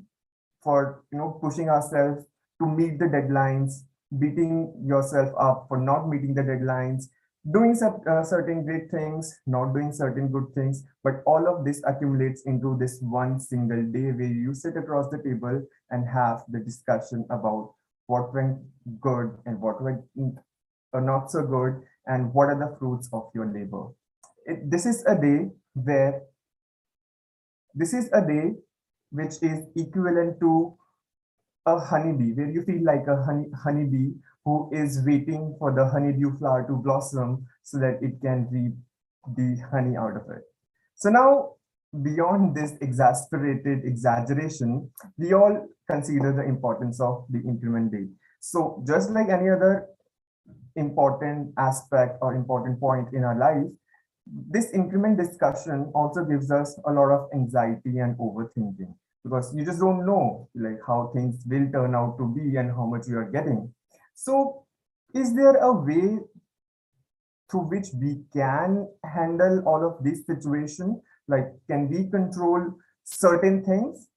Speaker 1: for, pushing ourselves to meet the deadlines, beating yourself up for not meeting the deadlines, doing some certain great things, not doing certain good things. But all of this accumulates into this one single day where you sit across the table and have the discussion about what went good and what went not so good, and what are the fruits of your labor. This is a day which is equivalent to a honeybee, where you feel like a honeybee who is waiting for the honeydew flower to blossom so that it can reap the honey out of it. So now beyond this exasperated exaggeration, we all consider the importance of the increment day. So just like any other important aspect or important point in our life, this increment discussion also gives us a lot of anxiety and overthinking, because you just don't know like how things will turn out to be and how much you are getting. So is there a way through which we can handle all of this situation? Like, can we control certain things,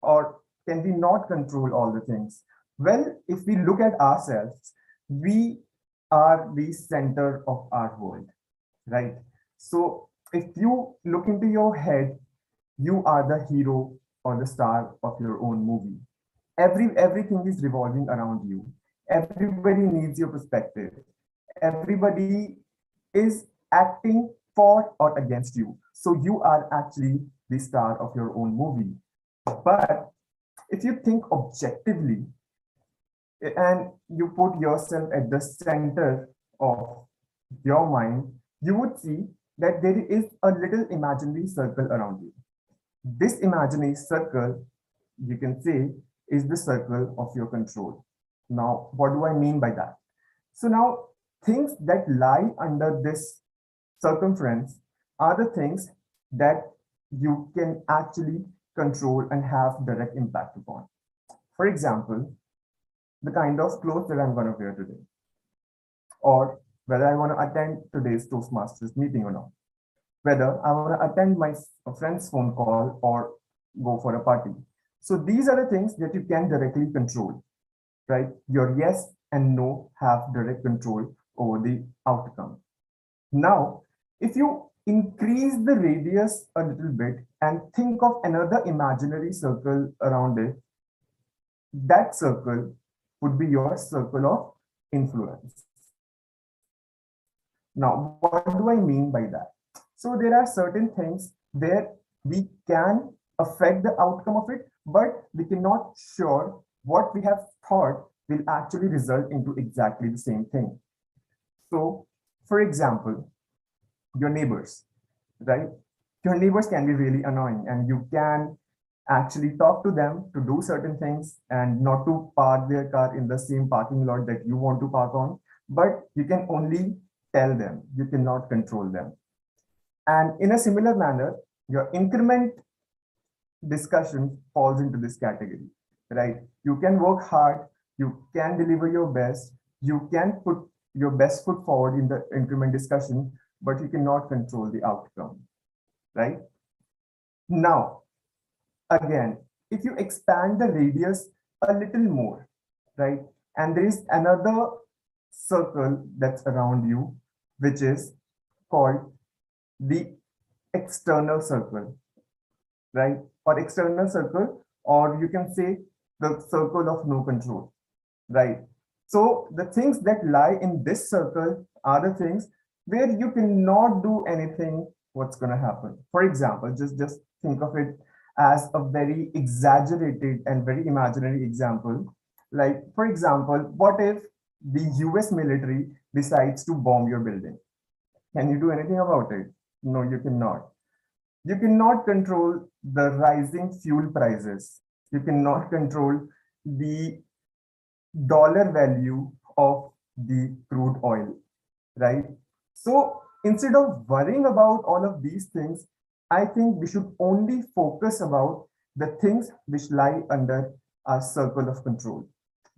Speaker 1: or can we not control all the things? Well, if we look at ourselves, we are the center of our world, right? So if you look into your head, you are the hero or the star of your own movie. Everything is revolving around you. Everybody needs your perspective. Everybody is acting for or against you. So you are actually the star of your own movie. But if you think objectively and you put yourself at the center of your mind, you would see that there is a little imaginary circle around you. This imaginary circle, you can say, is the circle of your control. Now, what do I mean by that? So now, things that lie under this circumference are the things that you can actually control and have direct impact upon. For example, the kind of clothes that I'm going to wear today, or whether I want to attend today's Toastmasters meeting or not, whether I want to attend my friend's phone call or go for a party. So these are the things that you can directly control, right? Your yes and no have direct control over the outcome. Now, if you increase the radius a little bit and think of another imaginary circle around it, that circle would be your circle of influence. Now, what do I mean by that? So there are certain things where we can affect the outcome of it, but we cannot sure what we have thought will actually result into exactly the same thing. So, for example, your neighbors, right? Your neighbors can be really annoying, and you can actually talk to them to do certain things and not to park their car in the same parking lot that you want to park on, but you can only tell them, you cannot control them. And in a similar manner, your increment discussion falls into this category, right? You can work hard, you can deliver your best, you can put your best foot forward in the increment discussion, but you cannot control the outcome, right? Now, again, if you expand the radius a little more, right? And there is another circle that's around you, which is called the external circle, right? Or external circle, or you can say the circle of no control, right? So the things that lie in this circle are the things where you cannot do anything what's going to happen. For example, just think of it as a very exaggerated and very imaginary example. Like, for example, what if the US military decides to bomb your building? Can you do anything about it? No, you cannot. You cannot control the rising fuel prices. You cannot control the dollar value of the crude oil, right? So instead of worrying about all of these things, I think we should only focus about the things which lie under our circle of control,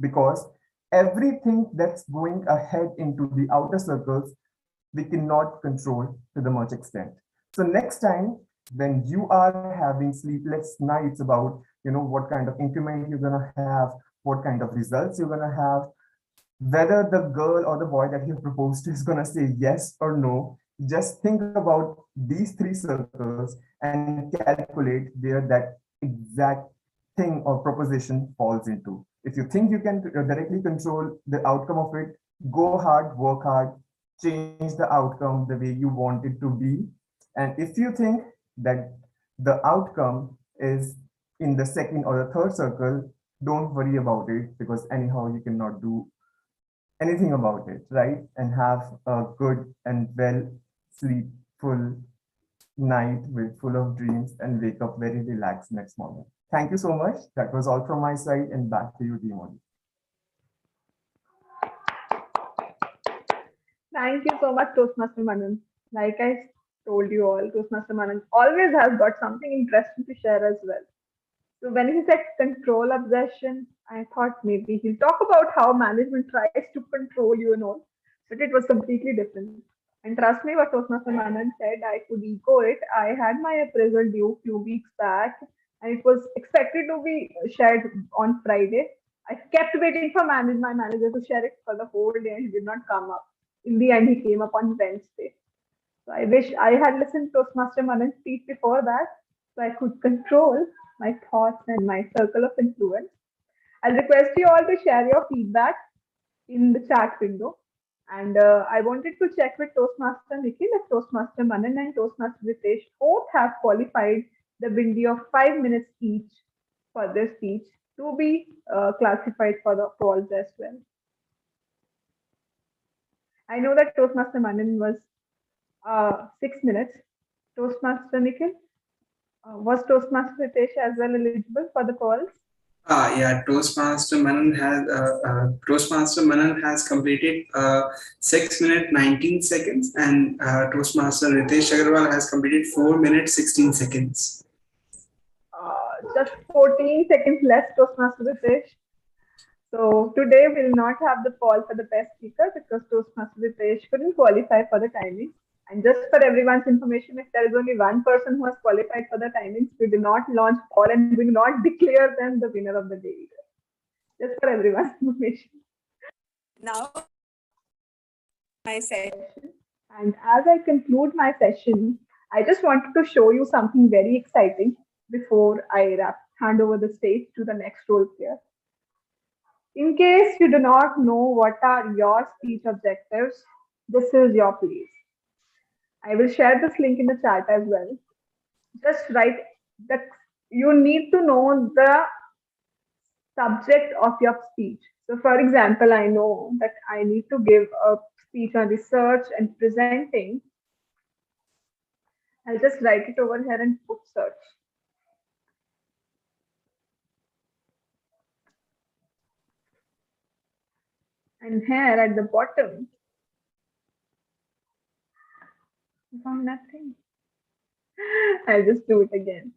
Speaker 1: because everything that's going ahead into the outer circles, we cannot control to the much extent. So next time when you are having sleepless nights about, what kind of increment you're going to have, what kind of results you're going to have, whether the girl or the boy that you proposed to is going to say yes or no, just think about these three circles and calculate where that exact thing or proposition falls into. If you think you can directly control the outcome of it, go hard, work hard, change the outcome the way you want it to be. And if you think that the outcome is in the second or the third circle, don't worry about it, because anyhow you cannot do anything about it, right? And have a good and well sleepful night with full of dreams and wake up very relaxed next morning. Thank you so much. That was all from my side, and back to you, Timon.
Speaker 6: Thank you so much, Toastmaster Manan. Like I told you all, Toastmaster Manan always has got something interesting to share as well. So when he said control obsession, I thought maybe he'll talk about how management tries to control you and all, but it was completely different. And trust me, what Toastmaster Manan said, I could echo it. I had my appraisal due a few weeks back, and it was expected to be shared on Friday. I kept waiting for my manager to share it for the whole day, and he did not come up. In the end, he came up on Wednesday. So I wish I had listened to Toastmaster Manan speak before that, so I could control my thoughts and my circle of influence. I'll request you all to share your feedback in the chat window. And I wanted to check with Toastmaster Nikhil if Toastmaster Manan and Toastmaster Ritesh both have qualified the bindi of 5 minutes each for their speech to be classified for the polls as well. I know that Toastmaster Manan was 6 minutes. Toastmaster Nikhil, was Toastmaster Ritesh as well eligible for the polls?
Speaker 8: Yeah, Toastmaster Manan has completed 6 minutes 19 seconds, and Toastmaster Ritesh Agarwal has completed 4 minutes 16 seconds.
Speaker 6: Just 14 seconds less, Toastmaster Ritesh. So today we'll not have the poll for the best speaker because Toastmaster Ritesh couldn't qualify for the timing. And just for everyone's information, if there is only one person who has qualified for the timings, we do not launch poll and we do not declare them the winner of the day either. Just for everyone's information.
Speaker 10: Now, my session.
Speaker 6: And as I conclude my session, I just wanted to show you something very exciting before I hand over the stage to the next role player. In case you do not know what are your speech objectives, this is your place. I will share this link in the chat as well. Just write that you need to know the subject of your speech. So, for example, I know that I need to give a speech on research and presenting. I'll just write it over here and put search. And here at the bottom, I found nothing. I'll just do it again.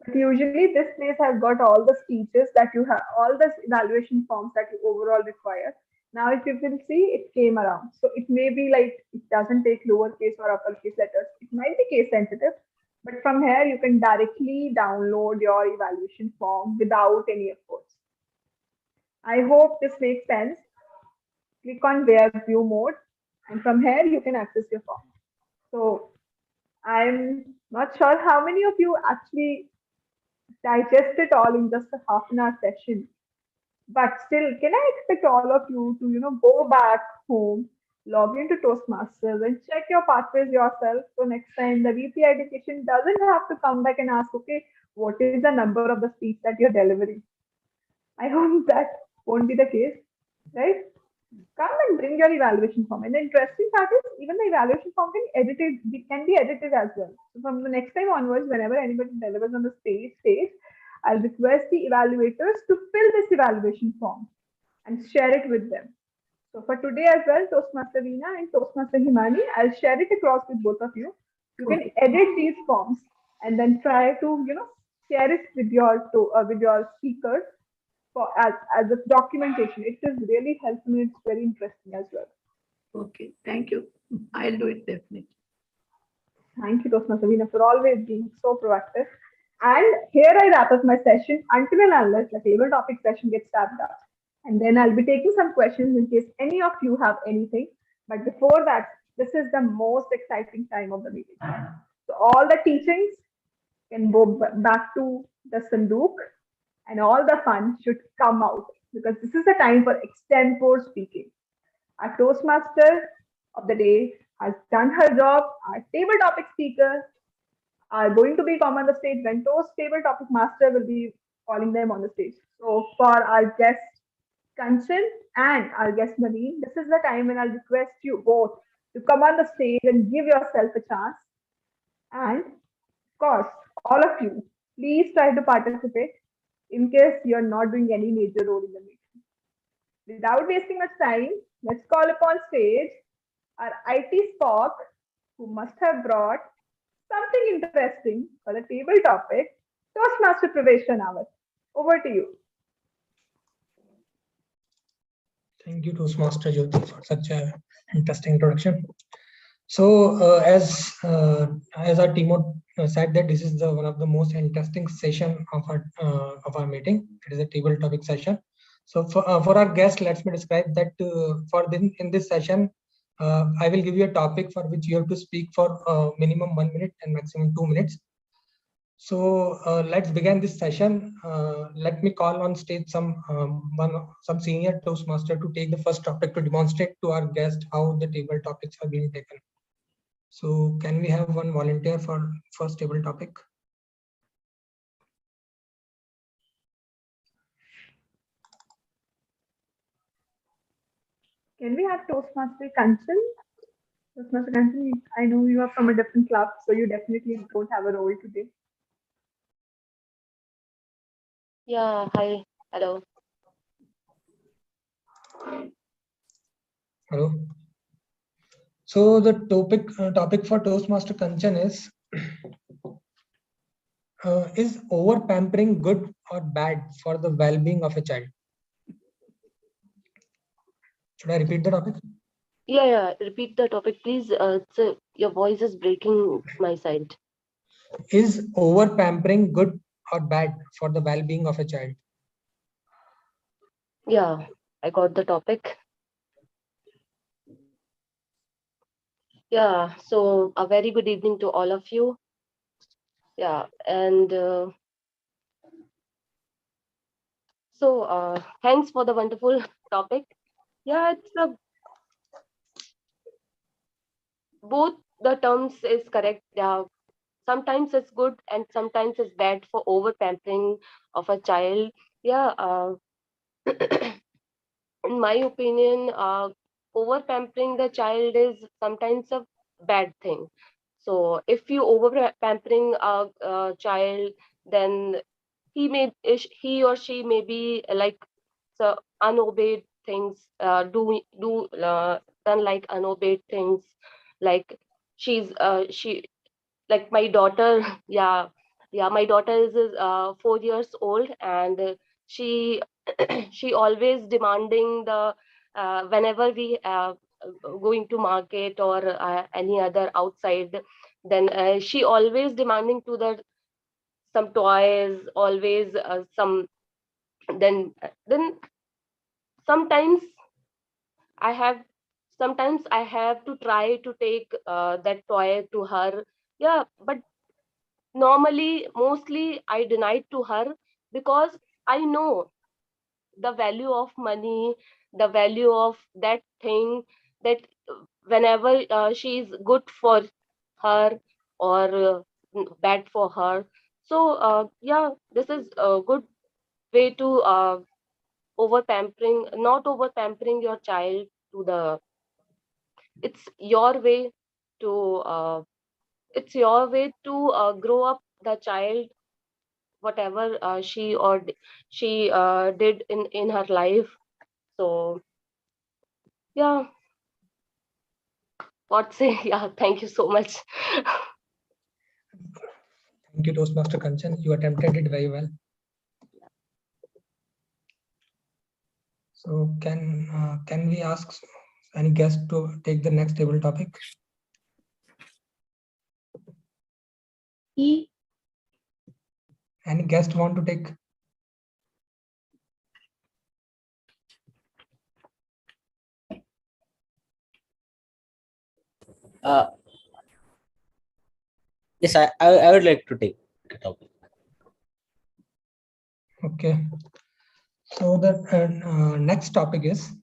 Speaker 6: But usually this place has got all the speeches that you have, all the evaluation forms that you overall require. Now, if you can see, it came around. So it may be like it doesn't take lowercase or uppercase letters. It might be case sensitive, but from here you can directly download your evaluation form without any efforts. I hope this makes sense. Click on Where View Mode, and from here you can access your form. So I'm not sure how many of you actually digest it all in just a half an hour session. But still, can I expect all of you to, go back home, log into Toastmasters and check your pathways yourself. So next time the VP education doesn't have to come back and ask, okay, what is the number of the speech that you're delivering? I hope that won't be the case, right? Come and bring your evaluation form. And the interesting part is even the evaluation form can be edited as well. So from the next time onwards, whenever anybody delivers on the stage, I'll request the evaluators to fill this evaluation form and share it with them. So for today as well, Toastmaster Veena and Toastmaster Himani, I'll share it across with both of you. You can edit these forms and then try to, share it with your speakers for as a documentation. It is really helpful and it's very interesting as well.
Speaker 13: Okay, thank you. I'll do it definitely.
Speaker 6: Thank you, Toastmaster Veena, for always being so proactive. And here I wrap up my session until and unless the table topic session gets wrapped up. And then I'll be taking some questions in case any of you have anything. But before that, this is the most exciting time of the meeting. So all the teachings can go back to the Sandook and all the fun should come out because this is the time for extempore speaking. Our Toastmaster of the day has done her job. Our table topic speakers are going to be come on the stage when Toast table topic master will be calling them on the stage. So for our guest Kanchan and our guest Naveen, this is the time when I'll request you both to come on the stage and give yourself a chance. And of course, all of you, please try to participate in case you're not doing any major role in the meeting. Without wasting much time, let's call upon stage our IT Spock, who must have brought something interesting for the table topic, Toastmaster Praveshwan Awat. Over to you.
Speaker 12: Thank you, Toastmaster Jyoti, for such a interesting introduction. So, as our team said, that this is one of the most interesting session of our meeting. It is a table topic session. So, for our guests, let me describe that in this session, I will give you a topic for which you have to speak for minimum 1 minute and maximum 2 minutes. So let's begin this session. Let me call on stage some senior Toastmaster to take the first topic to demonstrate to our guest how the table topics are being taken. So can we have one volunteer for first table topic?
Speaker 6: Can we have Toastmaster Kanchan? Toastmaster Kanchan, I know you are from a different club, so you definitely don't have a role today.
Speaker 3: Yeah, hi, hello.
Speaker 12: Hello. So the topic for Toastmaster Kanchan is over pampering good or bad for the well-being of a child? Should I repeat the topic?
Speaker 3: Yeah, repeat the topic, please. Your voice is breaking my side.
Speaker 12: Is over pampering good or bad for the well-being of a child?
Speaker 3: Yeah, I got the topic. Yeah, so a very good evening to all of you. Yeah, and thanks for the wonderful topic. Yeah, it's both the terms is correct. Yeah, sometimes it's good and sometimes it's bad for over pampering of a child. Yeah, in my opinion, over pampering the child is sometimes a bad thing. So if you over pampering a child, then he or she may be like so unobeyed things, done like unobeyed things, like she like my daughter. Yeah, my daughter is 4 years old, and she she always demanding the whenever we going to market or any other outside, then she always demanding to the some toys, always some. Then sometimes i have I have to try to take that toy to her. Yeah, but normally mostly I denied to her, because I know the value of money, the value of that thing, that whenever she is good for her or bad for her. So yeah, this is a good way to not over pampering your child to the. It's your way to grow up the child, whatever she did in her life. So yeah, what say? Yeah, thank you so much.
Speaker 12: Thank you, Toastmaster Kanchan. You attempted it very well. So can we ask any guest to take the next table topic? Any guest want to take?
Speaker 4: Yes, I would like to take the topic.
Speaker 12: Okay. So the next topic is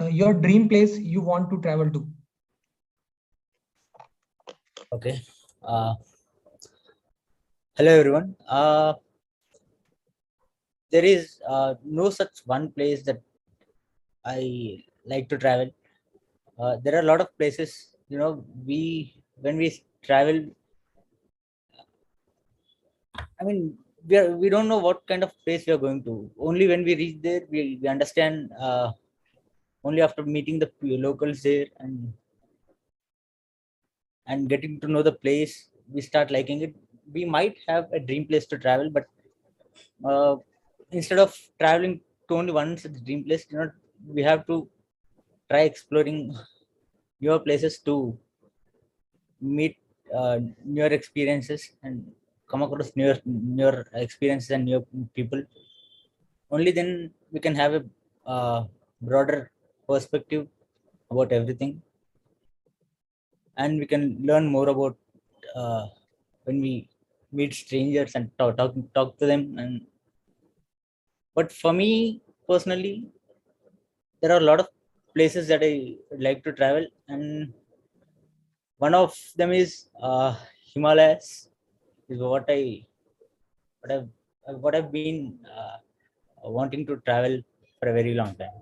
Speaker 12: your dream place you want to travel to.
Speaker 4: Okay. Hello everyone. There is no such one place that I like to travel. there are a lot of places, when we travel, I mean, we don't know what kind of place we are going to. Only when we reach there, we understand. Only after meeting the locals there and getting to know the place, we start liking it. We might have a dream place to travel, but uh, instead of traveling to only once at the dream place, we have to try exploring newer places to meet newer experiences and come across newer experiences and new people. Only then we can have a broader perspective about everything, and we can learn more about when we meet strangers and talk to them. And but for me personally, there are a lot of places that I would like to travel, and one of them is Himalayas. Is what I've been wanting to travel for a very long time.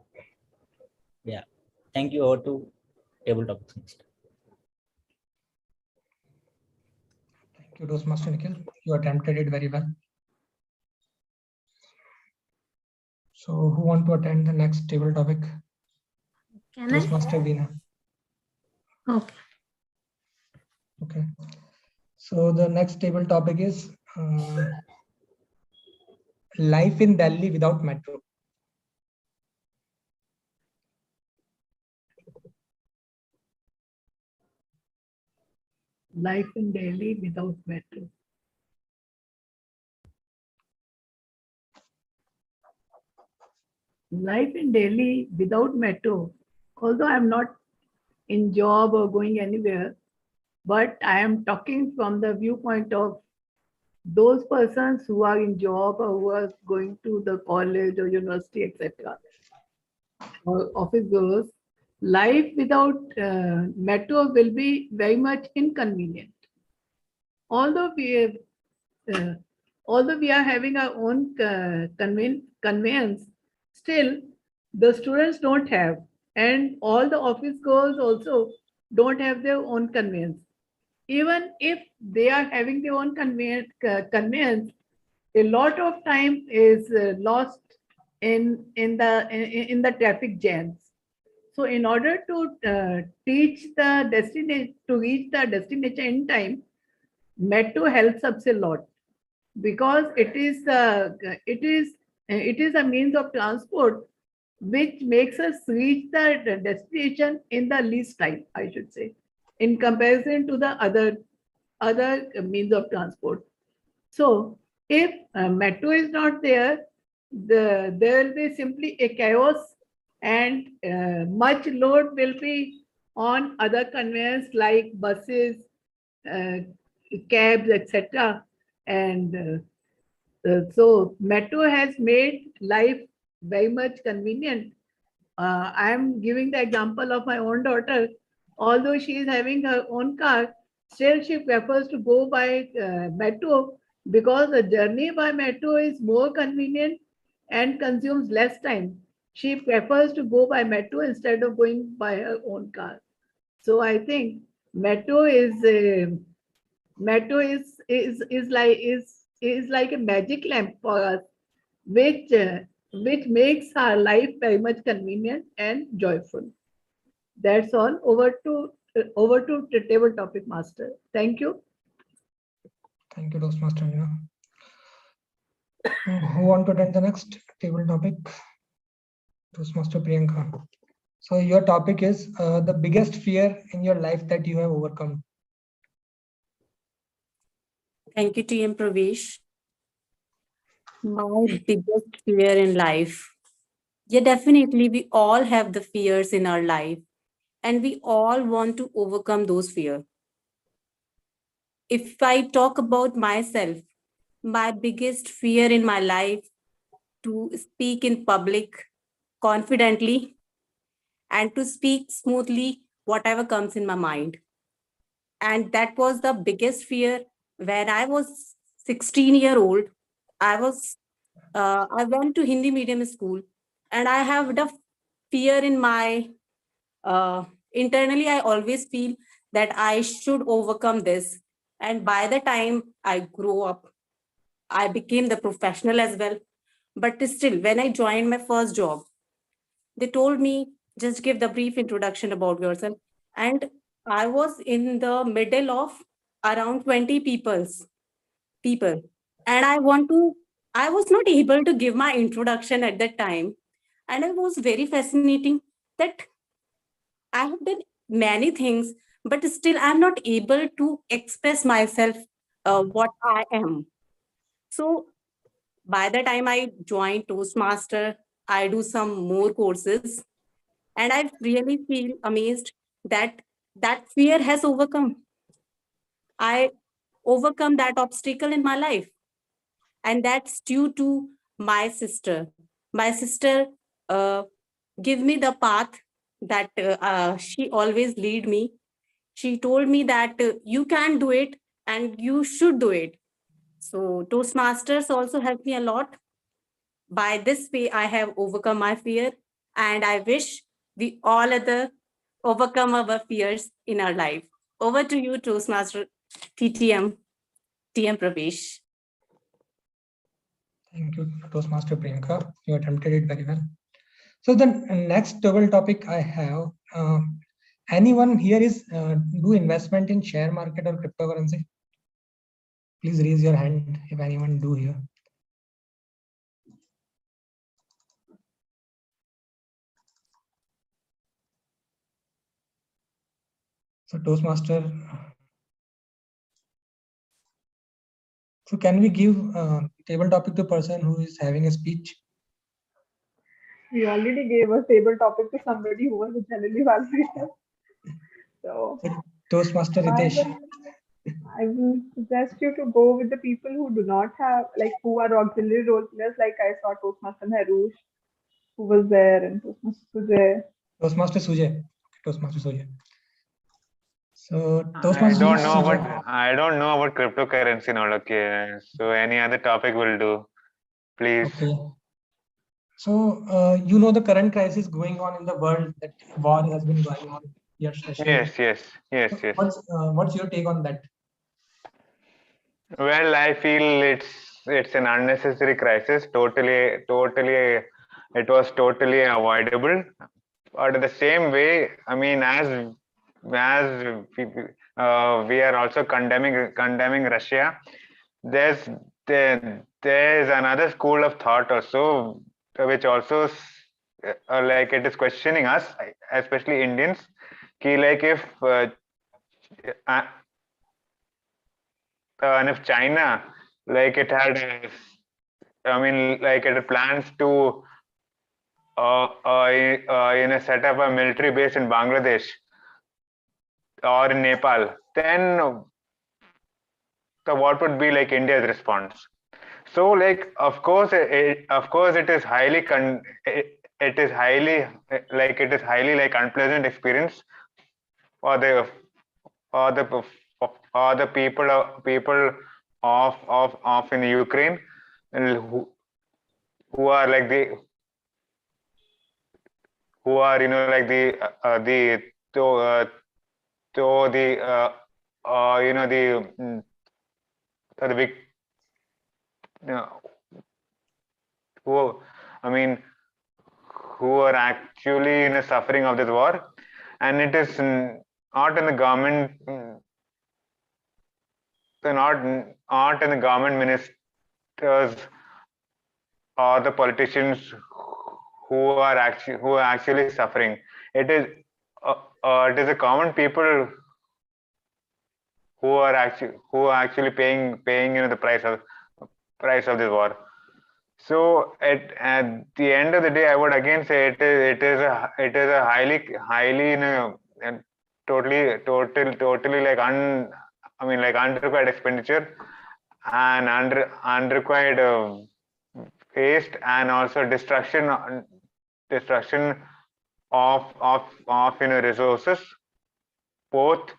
Speaker 4: Yeah, thank you. Over to table topics next.
Speaker 12: Thank you, Toastmaster Nikhil. You attempted it very well. So who want to attend the next table topic?
Speaker 7: Can
Speaker 12: Toastmaster Veena.
Speaker 7: Okay.
Speaker 12: Okay. So the next table topic is life in Delhi without metro.
Speaker 13: Life in Delhi without metro. Life in Delhi without metro, although I'm not in job or going anywhere, but I am talking from the viewpoint of those persons who are in job or who are going to the college or university, etc., or office goers. Life without metro will be very much inconvenient. Although uh, although we are having our own conveyance, still the students don't have, and all the office goers also don't have their own conveyance. Even if they are having their own conveyance, a lot of time is lost in the traffic jams. So in order to reach the destination in time, metro helps us a lot, because it is a means of transport which makes us reach the destination in the least time, I should say, in comparison to the other means of transport. So if metro is not there, there will be simply a chaos, and much load will be on other conveyance like buses, uh, cabs, etc. And so metro has made life very much convenient. I am giving the example of my own daughter. Although she is having her own car, still she prefers to go by metro, because the journey by metro is more convenient and consumes less time. She prefers to go by metro instead of going by her own car. So I think metro is like a magic lamp for us, which makes our life very much convenient and joyful. That's all. Over to the table topic master. Thank you.
Speaker 12: Thank you, Toastmaster Veena. Who want to attend the next table topic? Toastmaster Priyanka. So your topic is the biggest fear in your life that you have overcome.
Speaker 10: Thank you, TM Pravesh. My biggest fear in life. Yeah, definitely. We all have the fears in our life, and we all want to overcome those fears. If I talk about myself, my biggest fear in my life to speak in public confidently and to speak smoothly whatever comes in my mind. And that was the biggest fear when I was 16-year-old. I went to Hindi medium school, and I have the fear in my internally I always feel that I should overcome this. And by the time I grew up, I became the professional as well. But still, when I joined my first job, they told me just give the brief introduction about yourself. And I was in the middle of around 20 people. And I was not able to give my introduction at that time. And it was very fascinating that I have done many things, but still I'm not able to express myself what I am. So by the time I joined Toastmaster, I do some more courses, and I really feel amazed that that fear has overcome. I overcome that obstacle in my life, and that's due to my sister. My sister give me the path that she always lead me. She told me that you can do it and you should do it. So Toastmasters also helped me a lot. By this way, I have overcome my fear, and I wish we all other overcome our fears in our life. Over to you, Toastmaster TTM, TM Pravesh.
Speaker 12: Thank you, Toastmaster Priyanka. You attempted it very well. So the next double topic I have, anyone here is do investment in share market or cryptocurrency? Please raise your hand if anyone do here. So Toastmaster, so can we give table topic to person who is having a speech?
Speaker 6: We already gave a table topic to somebody who was a generally validator. So
Speaker 12: Toastmaster Ritesh.
Speaker 6: I will suggest you to go with the people who do not have, like, who are auxiliary role players. Like I saw Toastmaster Harush, who was there, and Toastmaster Sujay.
Speaker 12: Toastmaster Sujay. Toastmaster Sujay. So
Speaker 11: I
Speaker 12: Toastmaster
Speaker 11: don't know
Speaker 12: Sujay.
Speaker 11: about cryptocurrency now. Okay, so any other topic will do, please.
Speaker 12: Okay. So you know the current crisis going on in the world, that war has been going on here, especially.
Speaker 11: Yes.
Speaker 12: What's your take on that?
Speaker 11: Well, I feel it's an unnecessary crisis. Totally, it was totally avoidable. But in the same way, I mean, as we are also condemning Russia, there's there's another school of thought also, which also like it is questioning us, especially Indians, ki like uh, and if China, like it had, I mean, like it had plans to set up a military base in Bangladesh or in Nepal, then what would be like India's response? So, like, of course, it is it is highly like unpleasant experience for the for the people of in Ukraine, who are like the to the the big uh, who I mean who are actually suffering of this war, and it is not in the government, not in the government ministers or the politicians who are actually suffering. It is the common people who are actually paying the price of this war. So at the end of the day, I would again say it is a highly and totally like unrequired expenditure and unrequired waste, and also destruction of resources, both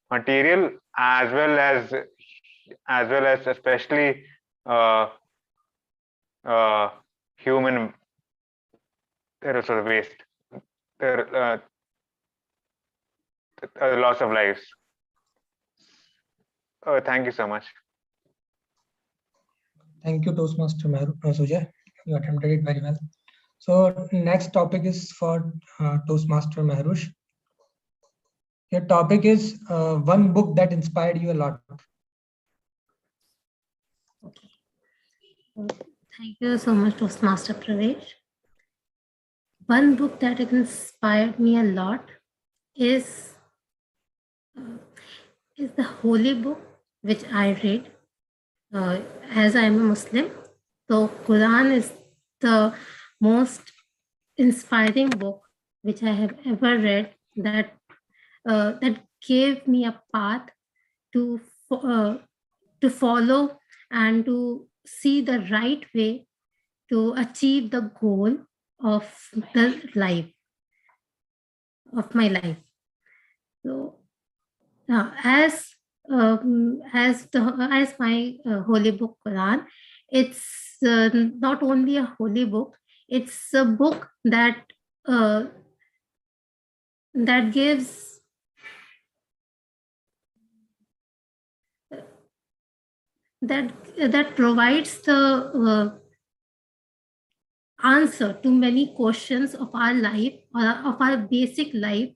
Speaker 11: material as well as especially uh, human resource waste. loss of lives. Thank you so much.
Speaker 12: Thank you, Toastmaster Sujay. You attempted it very well. So next topic is for Toastmaster Mehrush. Your topic is one book that inspired you a lot.
Speaker 7: Okay. Thank you so much, Toastmaster Pravesh. One book that inspired me a lot is the holy book which I read. As I am a Muslim, so Quran is the most inspiring book which I have ever read, that gave me a path to follow and to see the right way to achieve the goal of my life. So as my holy book Quran, it's not only a holy book, it's a book that gives that provides the answer to many questions of our life, or of our basic life,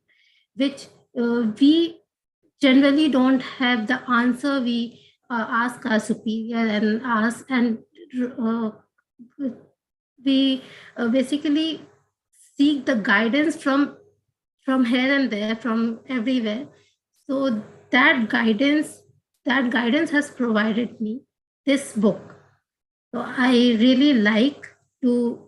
Speaker 7: which we generally don't have the answer. We ask our superior and we basically seek the guidance from here and there, from everywhere. So that guidance has provided me this book. So I really like to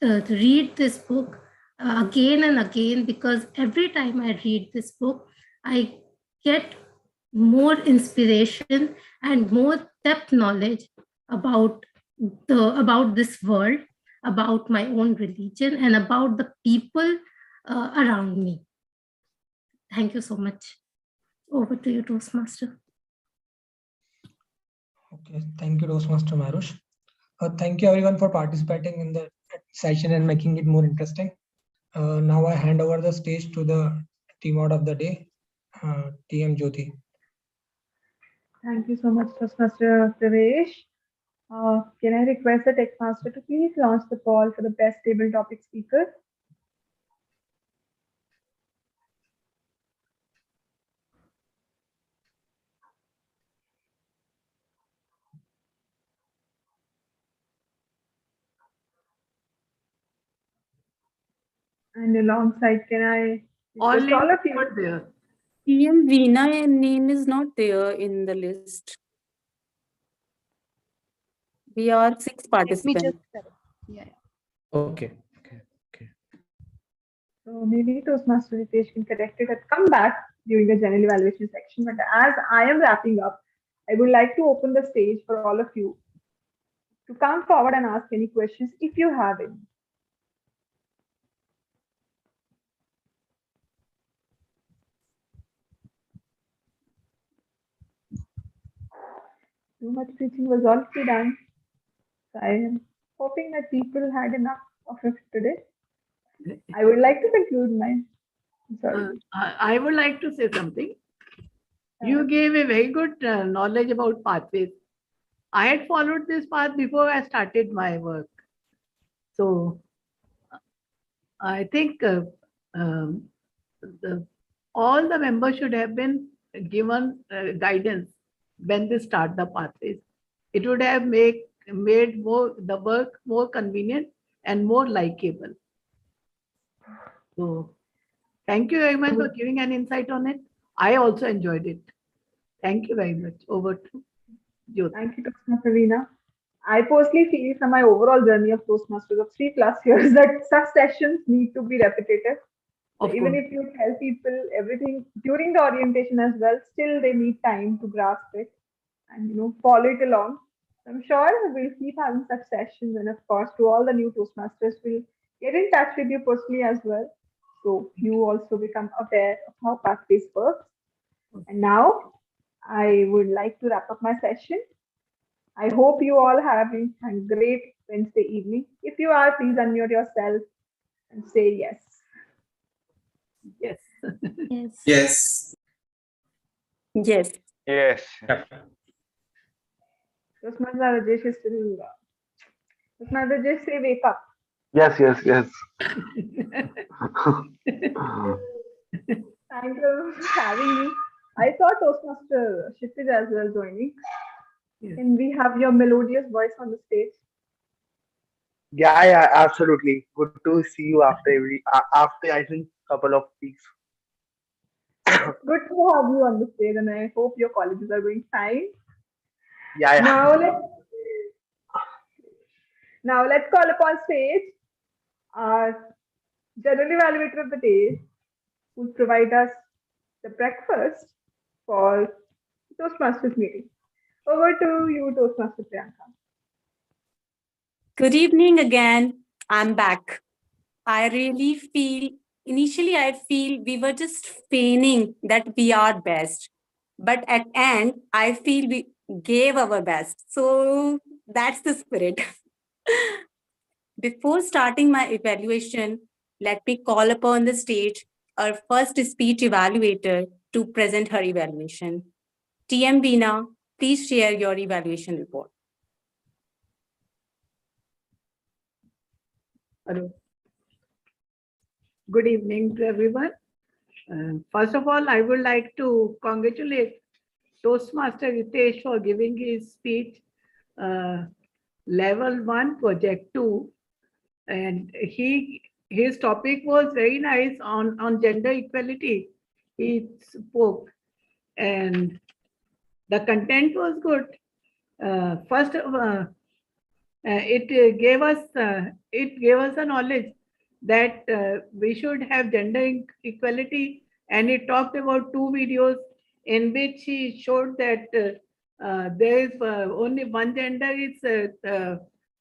Speaker 7: read this book again and again, because every time I read this book, I get more inspiration and more depth knowledge about this world, about my own religion, and about the people around me. Thank you so much. Over to you, Toastmaster.
Speaker 12: Okay, thank you, Toastmaster Mehrush. Thank you everyone for participating in the session and making it more interesting. Now I hand over the stage to the team out of the day, TM Jyoti.
Speaker 6: Thank you so much, Toastmaster Pravesh. Can I request the text master to please launch the call for the best table topic speaker? And alongside, can I request all of you?
Speaker 13: There.
Speaker 10: PM Veena name is not there in the list. We are 6 participants.
Speaker 2: Yeah.
Speaker 9: Okay.
Speaker 6: So maybe Toastmaster Ritesh can correct it and come back during the general evaluation section. But as I am wrapping up, I would like to open the stage for all of you to come forward and ask any questions if you have any. Too much preaching was already done. So I am hoping that people had enough of it today. I would like to conclude my. Sorry.
Speaker 13: I would like to say something. You gave a very good knowledge about pathways. I had followed this path before I started my work. So I think all the members should have been given guidance when they start the pathways. It would have made the work more convenient and more likable. So thank you very much for giving an insight on it. I also enjoyed it. Thank you very much. Over to Jyoti.
Speaker 6: Thank you, Toastmaster Reena. I personally feel from my overall journey of Toastmasters of 3+ years that such sessions need to be repetitive. So even if you tell people everything during the orientation as well, still they need time to grasp it and follow it along. I'm sure we'll keep having such sessions, and of course, to all the new Toastmasters, we'll get in touch with you personally as well, so you also become aware of how Pathways works. And now, I would like to wrap up my session. I hope you all have a great Wednesday evening. If you are, please unmute yourself and say yes.
Speaker 13: Yes.
Speaker 7: Yes.
Speaker 8: Yes.
Speaker 10: Yes.
Speaker 11: Yes.
Speaker 6: Toastmaster Rajesh is still. Toastmaster Rajesh, say wake up.
Speaker 5: Yes, yes, yes.
Speaker 6: Thank you for having me. I saw Toastmaster Kshitij as well joining.
Speaker 13: Yes.
Speaker 6: And we have your melodious voice on the stage.
Speaker 14: Yeah, yeah, absolutely. Good to see you after after I think couple of weeks.
Speaker 6: It's good to have you on the stage, and I hope your colleges are going fine.
Speaker 14: Yeah, yeah.
Speaker 6: Now let's call upon stage our general evaluator of the day, who will provide us the breakfast for Toastmasters meeting. Over to you, Toastmaster Priyanka.
Speaker 10: Good evening again. I'm back. I really feel, initially, I feel we were just feigning that we are best. But at end, I feel we gave our best. So that's the spirit. Before starting my evaluation, let me call upon the stage our first speech evaluator to present her evaluation. TM Veena, please share your evaluation report.
Speaker 13: Hello. Good evening to everyone. First of all, I would like to congratulate Toastmaster Ritesh for giving his speech, Level 1, Project 2. And his topic was very nice on gender equality. He spoke, and the content was good. First, it gave us the knowledge that we should have gender equality, and he talked about 2 videos in which he showed that there is only one gender is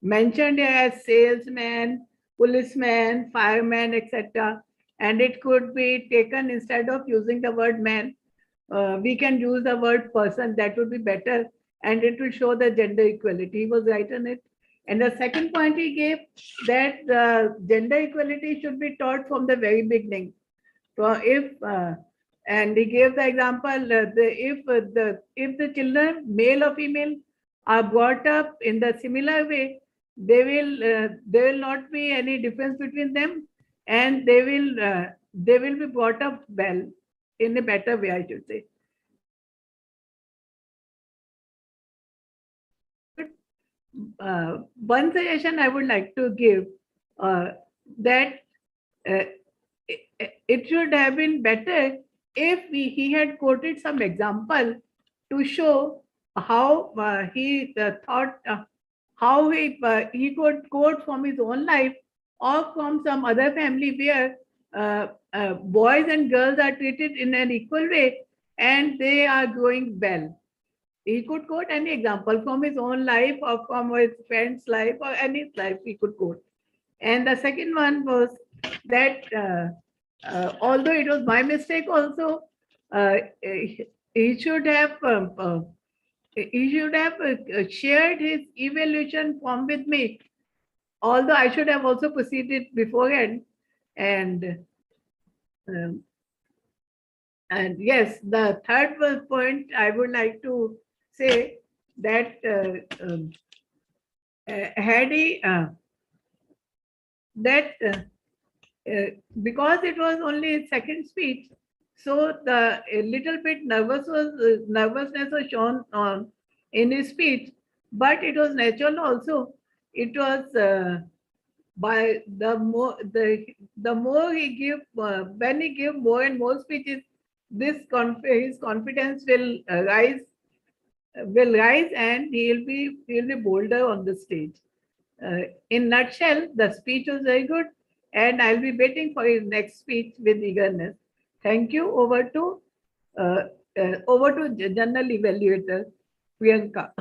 Speaker 13: mentioned as salesman, policeman, fireman, etc. And it could be taken, instead of using the word man, we can use the word person. That would be better, and it will show the gender equality. He was right on it. And the second point he gave, that gender equality should be taught from the very beginning. So and he gave the example, if the children, male or female, are brought up in the similar way, there will not be any difference between them, and they will be brought up well, in a better way, I should say. One suggestion I would like to give, that it should have been better if he had quoted some example to show how he thought, how he could quote from his own life or from some other family where boys and girls are treated in an equal way and they are growing well. He could quote any example from his own life or from his friend's life or any life he could quote. And the second one was that although it was my mistake also, he should have shared his evaluation form with me. Although I should have also proceeded beforehand. Um, and yes, the third point I would like to say that had he because it was only his second speech, so the a little bit nervousness was shown on in his speech, but it was natural also. It was by the more he give, when he give more and more speeches, his confidence will rise, and he'll be bolder on the stage. In nutshell, the speech was very good, and I'll be waiting for his next speech with eagerness. Thank you. Over to General Evaluator Priyanka.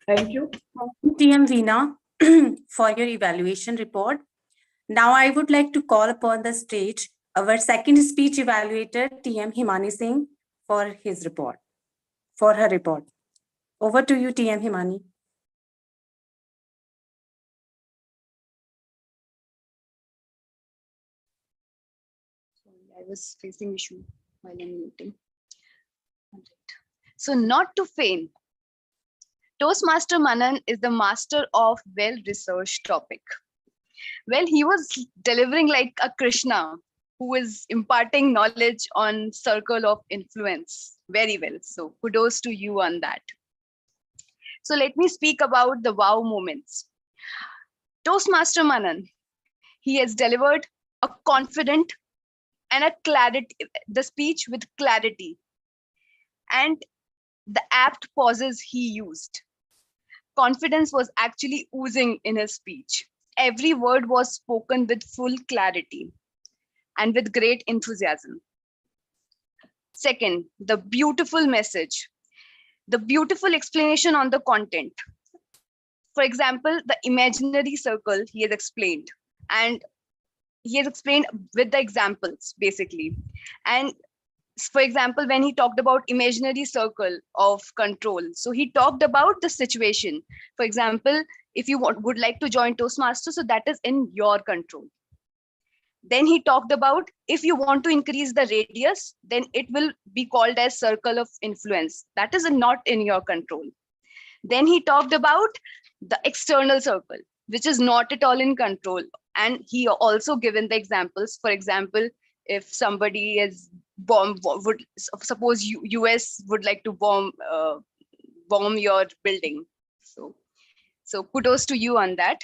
Speaker 13: Thank you.
Speaker 10: TM Veena, for your evaluation report. Now I would like to call upon the stage our second speech evaluator, TM Himani Singh, for her report. Over to you, TM Himani.
Speaker 2: I was facing issue while unmuting. So not to feign, Toastmaster Manan is the master of well-researched topic. Well, he was delivering like a Krishna who is imparting knowledge on circle of influence very well. So kudos to you on that. So let me speak about the wow moments. Toastmaster Manan, he has delivered a confident and a clarity, the speech with clarity, and the apt pauses he used. Confidence was actually oozing in his speech. Every word was spoken with full clarity and with great enthusiasm. Second, the beautiful message, the beautiful explanation on the content. For example, the imaginary circle he has explained, and he has explained with the examples basically. And for example, when he talked about imaginary circle of control, so he talked about the situation. For example, if you would like to join Toastmasters, so that is in your control. Then he talked about if you want to increase the radius, then it will be called as circle of influence. That is not in your control. Then he talked about the external circle, which is not at all in control. And he also given the examples. For example, if somebody is would suppose US would like to bomb your building. So kudos to you on that.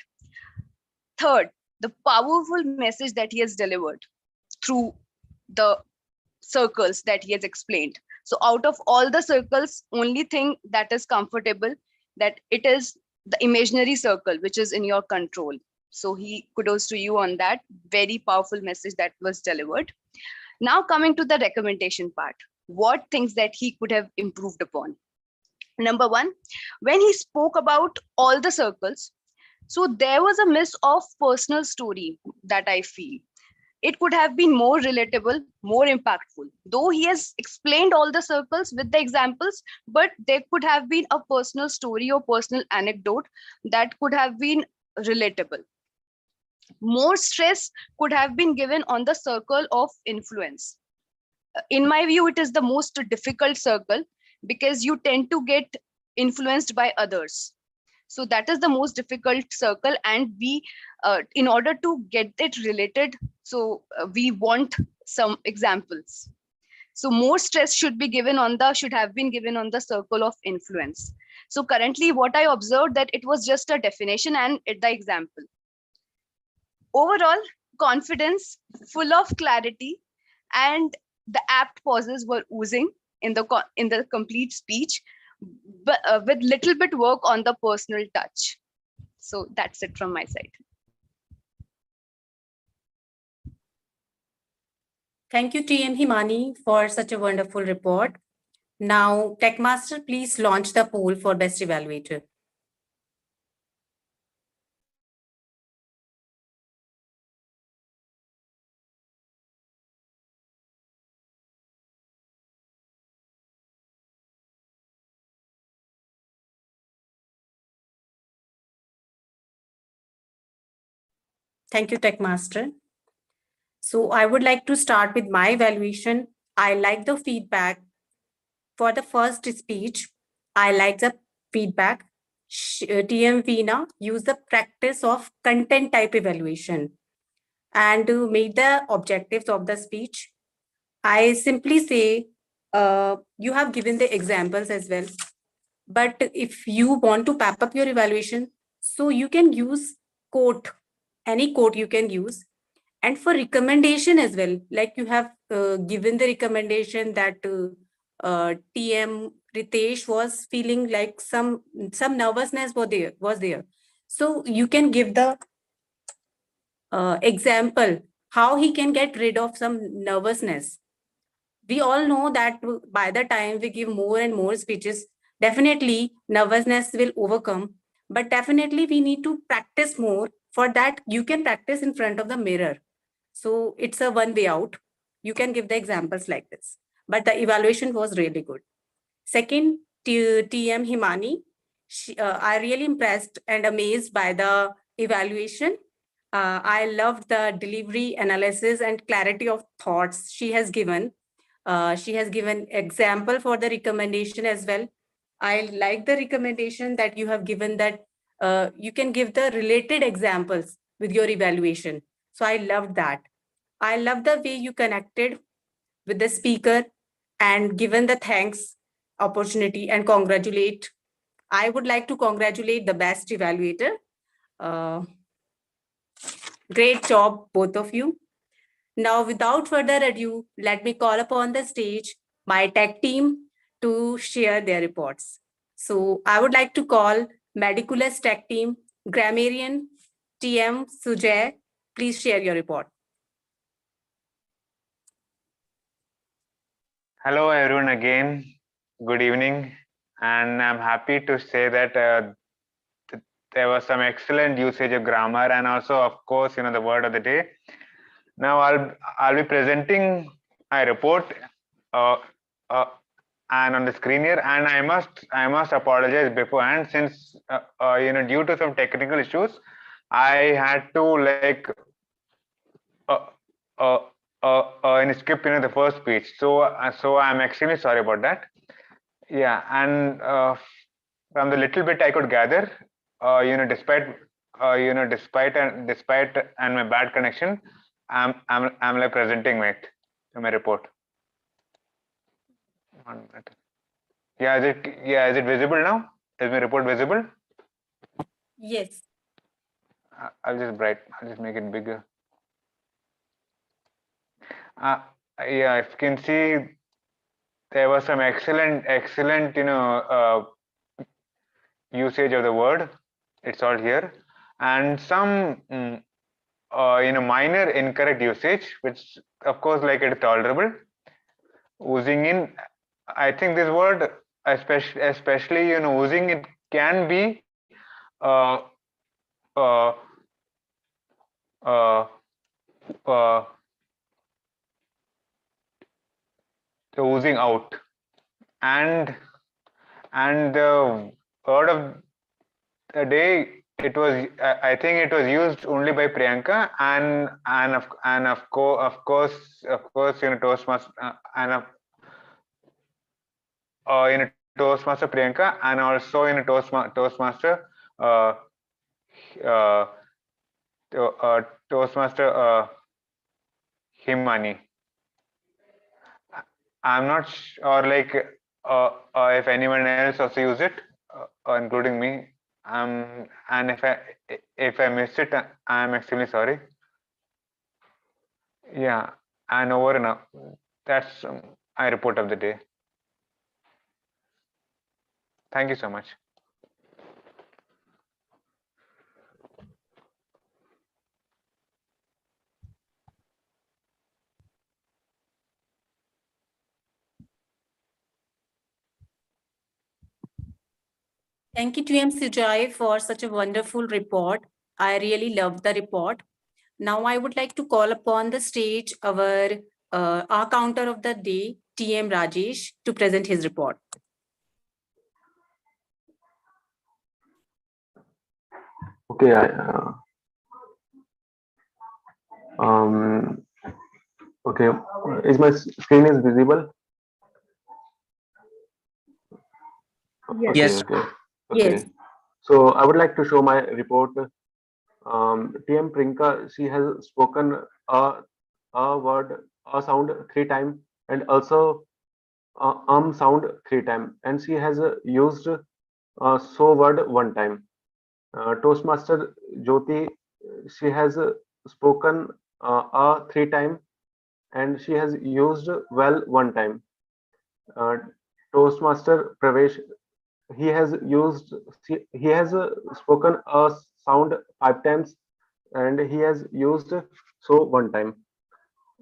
Speaker 2: Third, the powerful message that he has delivered through the circles that he has explained. So out of all the circles, only thing that is comfortable, that it is the imaginary circle, which is in your control. So he kudos to you on that. Very powerful message that was delivered. Now coming to the recommendation part, what things that he could have improved upon. Number one, when he spoke about all the circles, so there was a miss of personal story that I feel. It could have been more relatable, more impactful. Though he has explained all the circles with the examples, but there could have been a personal story or personal anecdote that could have been relatable. More stress could have been given on the circle of influence. In my view, it is the most difficult circle because you tend to get influenced by others. So that is the most difficult circle, and we in order to get it related, so we want some examples. So more stress should have been given on the circle of influence. So currently what I observed, that it was just a definition and the example. Overall, confidence, full of clarity, and the apt pauses were oozing in the complete speech, but with little bit work on the personal touch. So that's it from my side.
Speaker 10: Thank you, TM Himani, for such a wonderful report. Now, Techmaster, please launch the poll for Best Evaluator. Thank you, Techmaster. So I would like to start with my evaluation. I like the feedback for the first speech. I like the feedback. TM Veena used the practice of content type evaluation and to make the objectives of the speech. I simply say, you have given the examples as well. But if you want to pep up your evaluation, so you can use quote, any quote you can use. And for recommendation as well, like you have given the recommendation that TM Ritesh was feeling like some nervousness was there. So you can give the example how he can get rid of some nervousness. We all know that by the time we give more and more speeches, definitely nervousness will overcome. But definitely we need to practice more. For that, you can practice in front of the mirror. So it's a one way out. You can give the examples like this. But the evaluation was really good. Second, TM Himani, I really impressed and amazed by the evaluation. I loved the delivery, analysis, and clarity of thoughts she has given. She has given example for the recommendation as well. I like the recommendation that you have given, that you can give the related examples with your evaluation. So I loved that. I love the way you connected with the speaker and given the thanks opportunity and congratulate. I would like to congratulate the best evaluator. Uh, Great job, both of you. Now, without further ado, let me call upon the stage my tech team to share their reports. So I would like to call Mediculous Tech Team, Grammarian, TM Sujay. Please share your report.
Speaker 11: Hello, everyone, again. Good evening. And I'm happy to say that there was some excellent usage of grammar and also, of course, the word of the day. Now I'll be presenting my report and on the screen here, and I must apologize beforehand, since due to some technical issues I had to like skip the first speech. So I'm extremely sorry about that. Yeah, and from the little bit I could gather, despite despite and my bad connection, I'm like presenting my report. 1 minute. Yeah, is it visible now? Is my report visible?
Speaker 10: Yes.
Speaker 11: I'll just make it bigger. Yeah, if you can see, there was some excellent usage of the word. It's all here, and some minor incorrect usage, which of course like it is tolerable. Oozing in, I think this word, especially oozing, it can be uh, uh, uh, uh, the oozing out, and the word of the day, it was I think it was used only by Priyanka, and of course Toastmaster Toastmaster Priyanka, and also Toastmaster uh, uh, Toastmaster Himani. I'm not sure if anyone else also use it, including me. And if I missed it, I'm extremely sorry. Yeah, and over and out. That's my report of the day. Thank you so much.
Speaker 10: Thank you, TM Sujay, for such a wonderful report. I really loved the report. Now I would like to call upon the stage our counter of the day, TM Rajesh, to present his report.
Speaker 5: Okay, okay, is my screen is visible?
Speaker 6: Yes.
Speaker 5: Okay,
Speaker 9: Yes.
Speaker 5: okay,
Speaker 10: Yes.
Speaker 5: okay. So I would like to show my report. TM Prinka, she has spoken a word, a sound 3 times, and also sound 3 times, and she has used so word 1 time. Toastmaster Jyoti, she has spoken a 3 times, and she has used well 1 time. Uh, Toastmaster Pravesh, he has used he has spoken a sound 5 times, and he has used so 1 time.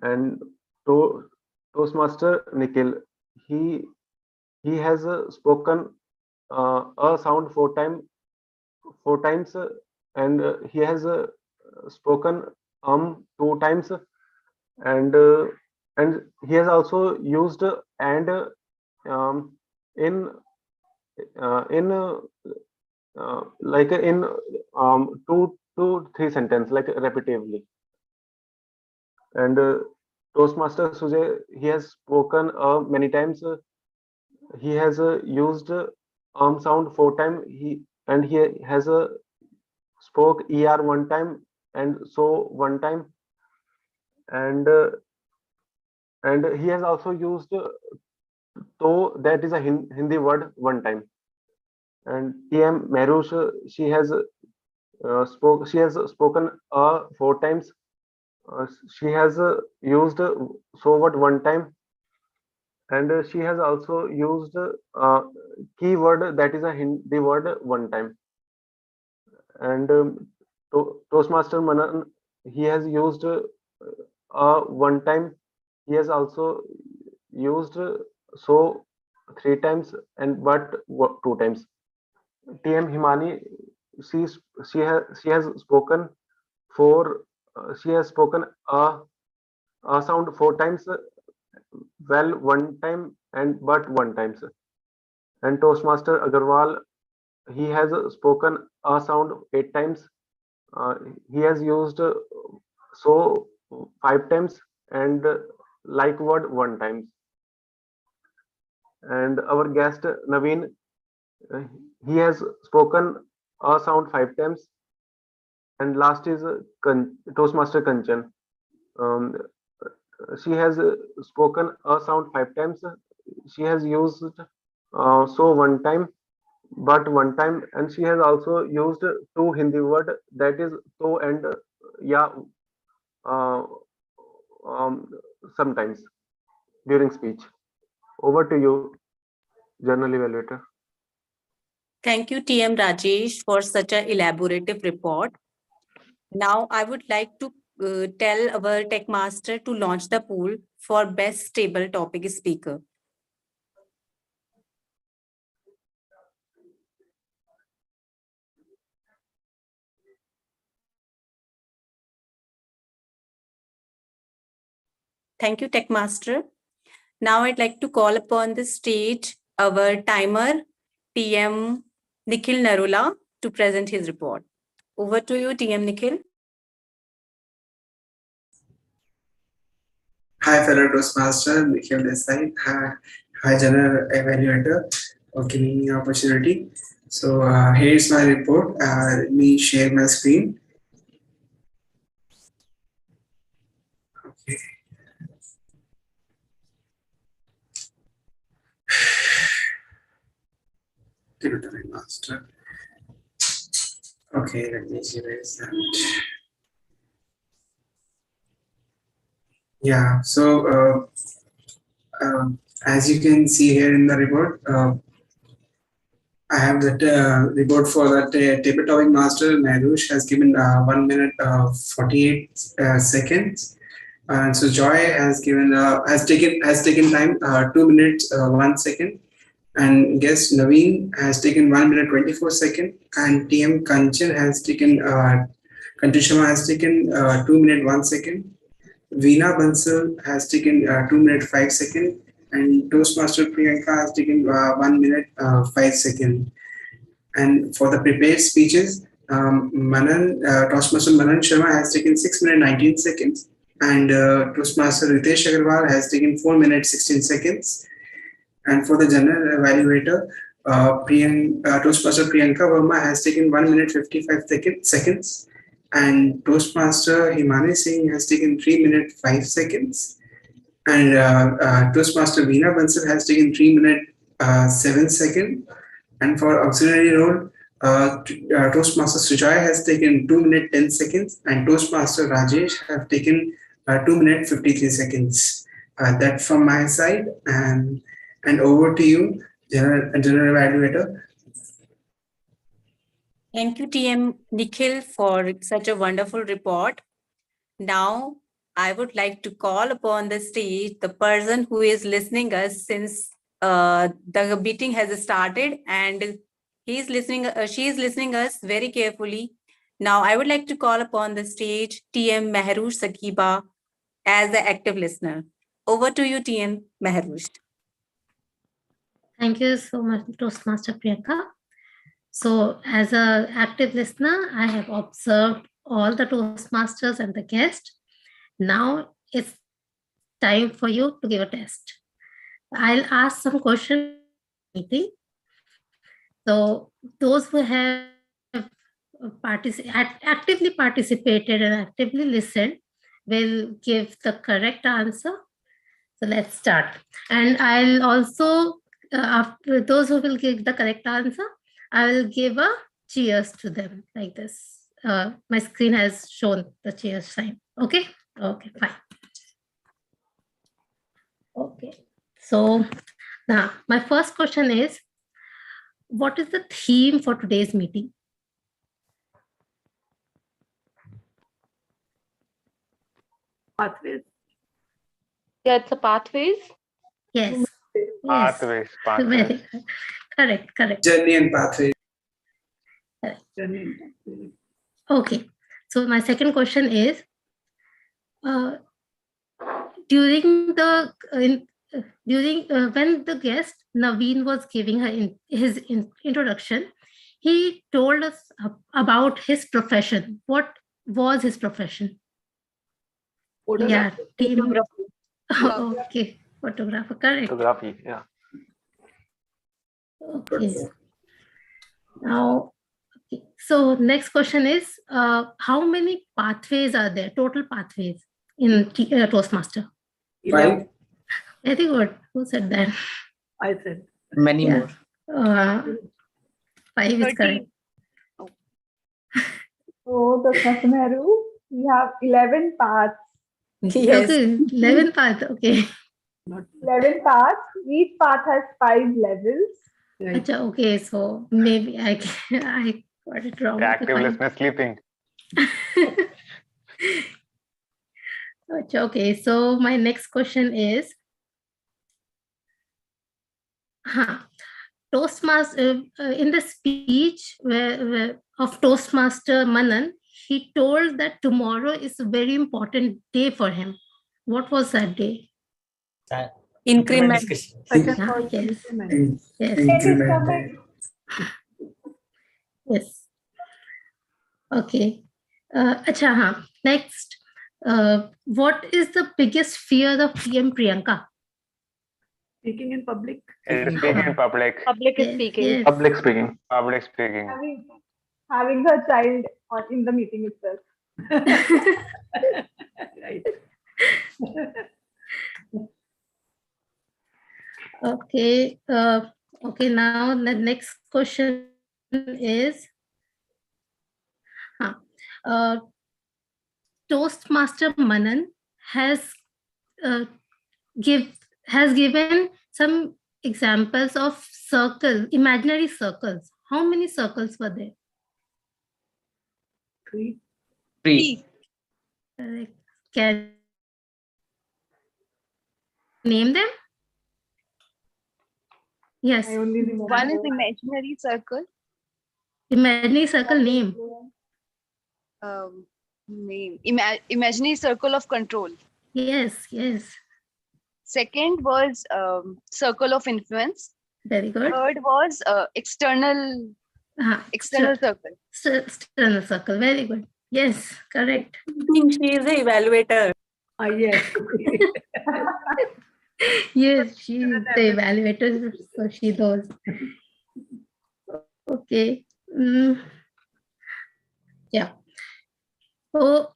Speaker 5: And to Toastmaster Nikhil, he he has spoken a sound 4 times, and he has spoken 2 times, and he has also used and um, in in like in 2 to 3 sentences, like repetitively. And Toastmaster Sujay, he has spoken many times. He has used sound 4 times. He has spoke one time and so one time, and he has also used to, that is a Hindi word, one time. And TM Mehrush, she has spoken 4 times. She has used so what one time, and she has also used keyword, that is a Hindi word, one time. And Toastmaster Manan, he has used one time. He has also used so 3 times and but 2 times. TM Himani, she she has spoken four. She has spoken a sound 4 times, well one time and but one time. And Toastmaster Agarwal, he has spoken a sound 8 times. Uh, he has used so 5 times and like word one time. And our guest Naveen, uh, he has spoken a sound 5 times. And last is Toastmaster Kanchan. Um, she has spoken a sound 5 times. She has used so one time, but one time, and she has also used two Hindi word, that is to and yeah, uh, um, sometimes during speech. Over to you, journal evaluator.
Speaker 10: Thank you, TM Rajesh, for such an elaborative report. Now, I would like to tell our tech master to launch the poll for best stable topic speaker. Thank you, tech master. Now, I'd like to call upon the stage our timer, TM Nikhil Narula, to present his report. Over to you, TM Nikhil.
Speaker 8: Hi, fellow Toastmaster, Nikhil this side. Hi, General Evaluator, for giving me the opportunity. So here's my report. Let me share my screen. Okay. Master. Okay, let me erase that. Yeah, so as you can see here in the report, I have that report for that table topic master. Narush has given 1 minute 48 seconds, and so Joy has given has taken time 2 minutes 1 second, and guest Naveen has taken 1 minute 24 second, and TM Kanchan has taken Kanchan Sharma has taken 2 minute 1 second. Veena Bansal has taken 2 minute 5 second, and Toastmaster Priyanka has taken 1 minute 5 second. And for the prepared speeches, Toastmaster Manan Sharma has taken 6 minute 19 seconds, and Toastmaster Ritesh Agarwal has taken 4 minutes 16 seconds. And for the general evaluator, Toastmaster Priyanka Verma has taken 1 minute 55 seconds, and Toastmaster Himani Singh has taken 3 minutes 5 seconds, and Toastmaster Veena Bansal has taken 3 minutes 7 seconds, and for auxiliary role, Toastmaster Sujay has taken 2 minutes 10 seconds, and Toastmaster Rajesh have taken 2 minutes 53 seconds. That's from my side, and over to you, General Evaluator.
Speaker 10: Thank you, TM Nikhil, for such a wonderful report. Now, I would like to call upon the stage the person who is listening us since the meeting has started, and he's listening. She is listening us very carefully. Now, I would like to call upon the stage TM Mehrush Sakiba as the active listener. Over to you, TM Mehrush.
Speaker 7: Thank you so much, Toastmaster Priyanka. So as an active listener, I have observed all the Toastmasters and the guest. Now it's time for you to give a test. I'll ask some questions meeting. So those who have actively participated and actively listened will give the correct answer. So let's start. And I'll also, after those who will give the correct answer, I will give a cheers to them like this. My screen has shown the cheers sign. Okay? Okay, fine. Okay. So now my first question is, what is the theme for today's meeting?
Speaker 13: Pathways.
Speaker 3: Yeah, it's a pathways.
Speaker 7: Yes.
Speaker 11: Pathways, pathways.
Speaker 7: Very good. Correct, correct.
Speaker 8: Journey and pathway.
Speaker 13: Journey and pathways.
Speaker 7: Okay. So my second question is, during the when the guest Naveen was giving his introduction, he told us about his profession. What was his profession? Yeah, team. Okay, photographer. Correct.
Speaker 5: Photography, yeah.
Speaker 7: Okay. Now, okay. So next question is, how many pathways are there? Total pathways in Toastmaster?
Speaker 8: 5.
Speaker 7: Very good. Who said that?
Speaker 13: I said.
Speaker 9: Many more.
Speaker 7: 5 is correct.
Speaker 6: So, Toastmaster Nehru, we have 11 paths.
Speaker 10: Yes.
Speaker 7: Okay, 11 paths. Okay.
Speaker 6: 11 paths. Each path has 5 levels.
Speaker 7: Achha, okay, so maybe I got it wrong.
Speaker 11: The
Speaker 7: Okay,
Speaker 11: active
Speaker 7: fine.
Speaker 11: listener sleeping.
Speaker 7: Achha, okay, so my next question is, Toastmaster, in the speech of Toastmaster Manan, he told that tomorrow is a very important day for him. What was that day?
Speaker 10: Increment.
Speaker 7: Yes.
Speaker 8: Increment.
Speaker 7: Yes. Okay. Acha, next, what is the biggest fear of PM Priyanka?
Speaker 13: Speaking in public.
Speaker 11: Speaking in public.
Speaker 3: Public speaking.
Speaker 7: Yes.
Speaker 5: Public speaking.
Speaker 11: Public speaking.
Speaker 6: Having her child in the meeting itself.
Speaker 13: Right.
Speaker 7: Okay. Okay. Now the next question is, Toastmaster Manan has given some examples of circles, imaginary circles. How many circles were there?
Speaker 13: 3.
Speaker 9: 3.
Speaker 7: Can name them? Yes.
Speaker 6: I only remember
Speaker 2: One is imaginary circle.
Speaker 7: Imaginary circle name.
Speaker 2: Name. Imaginary circle of control.
Speaker 7: Yes, yes.
Speaker 2: Second was circle of influence.
Speaker 7: Very good.
Speaker 2: Third was external circle.
Speaker 7: External circle. Very good. Yes, correct.
Speaker 10: She is the evaluator.
Speaker 13: Yes.
Speaker 7: Yes, she is the evaluator, so she knows. Okay. Yeah. So,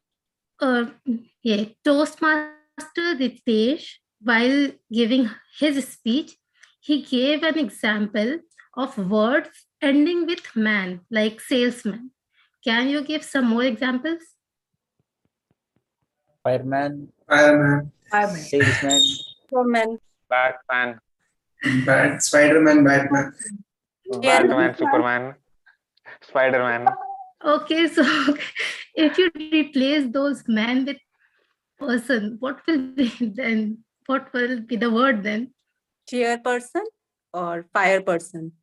Speaker 7: yeah, Toastmaster Ritesh, while giving his speech, he gave an example of words ending with man, like salesman. Can you give some more examples?
Speaker 4: Fireman.
Speaker 10: Superman.
Speaker 4: Salesman.
Speaker 11: Batman.
Speaker 8: Spider-Man, Batman.
Speaker 11: Batman, Superman. Spider-Man.
Speaker 7: Okay, so if you replace those man with person, what will be then? What will be the word then?
Speaker 10: Chairperson or fire person?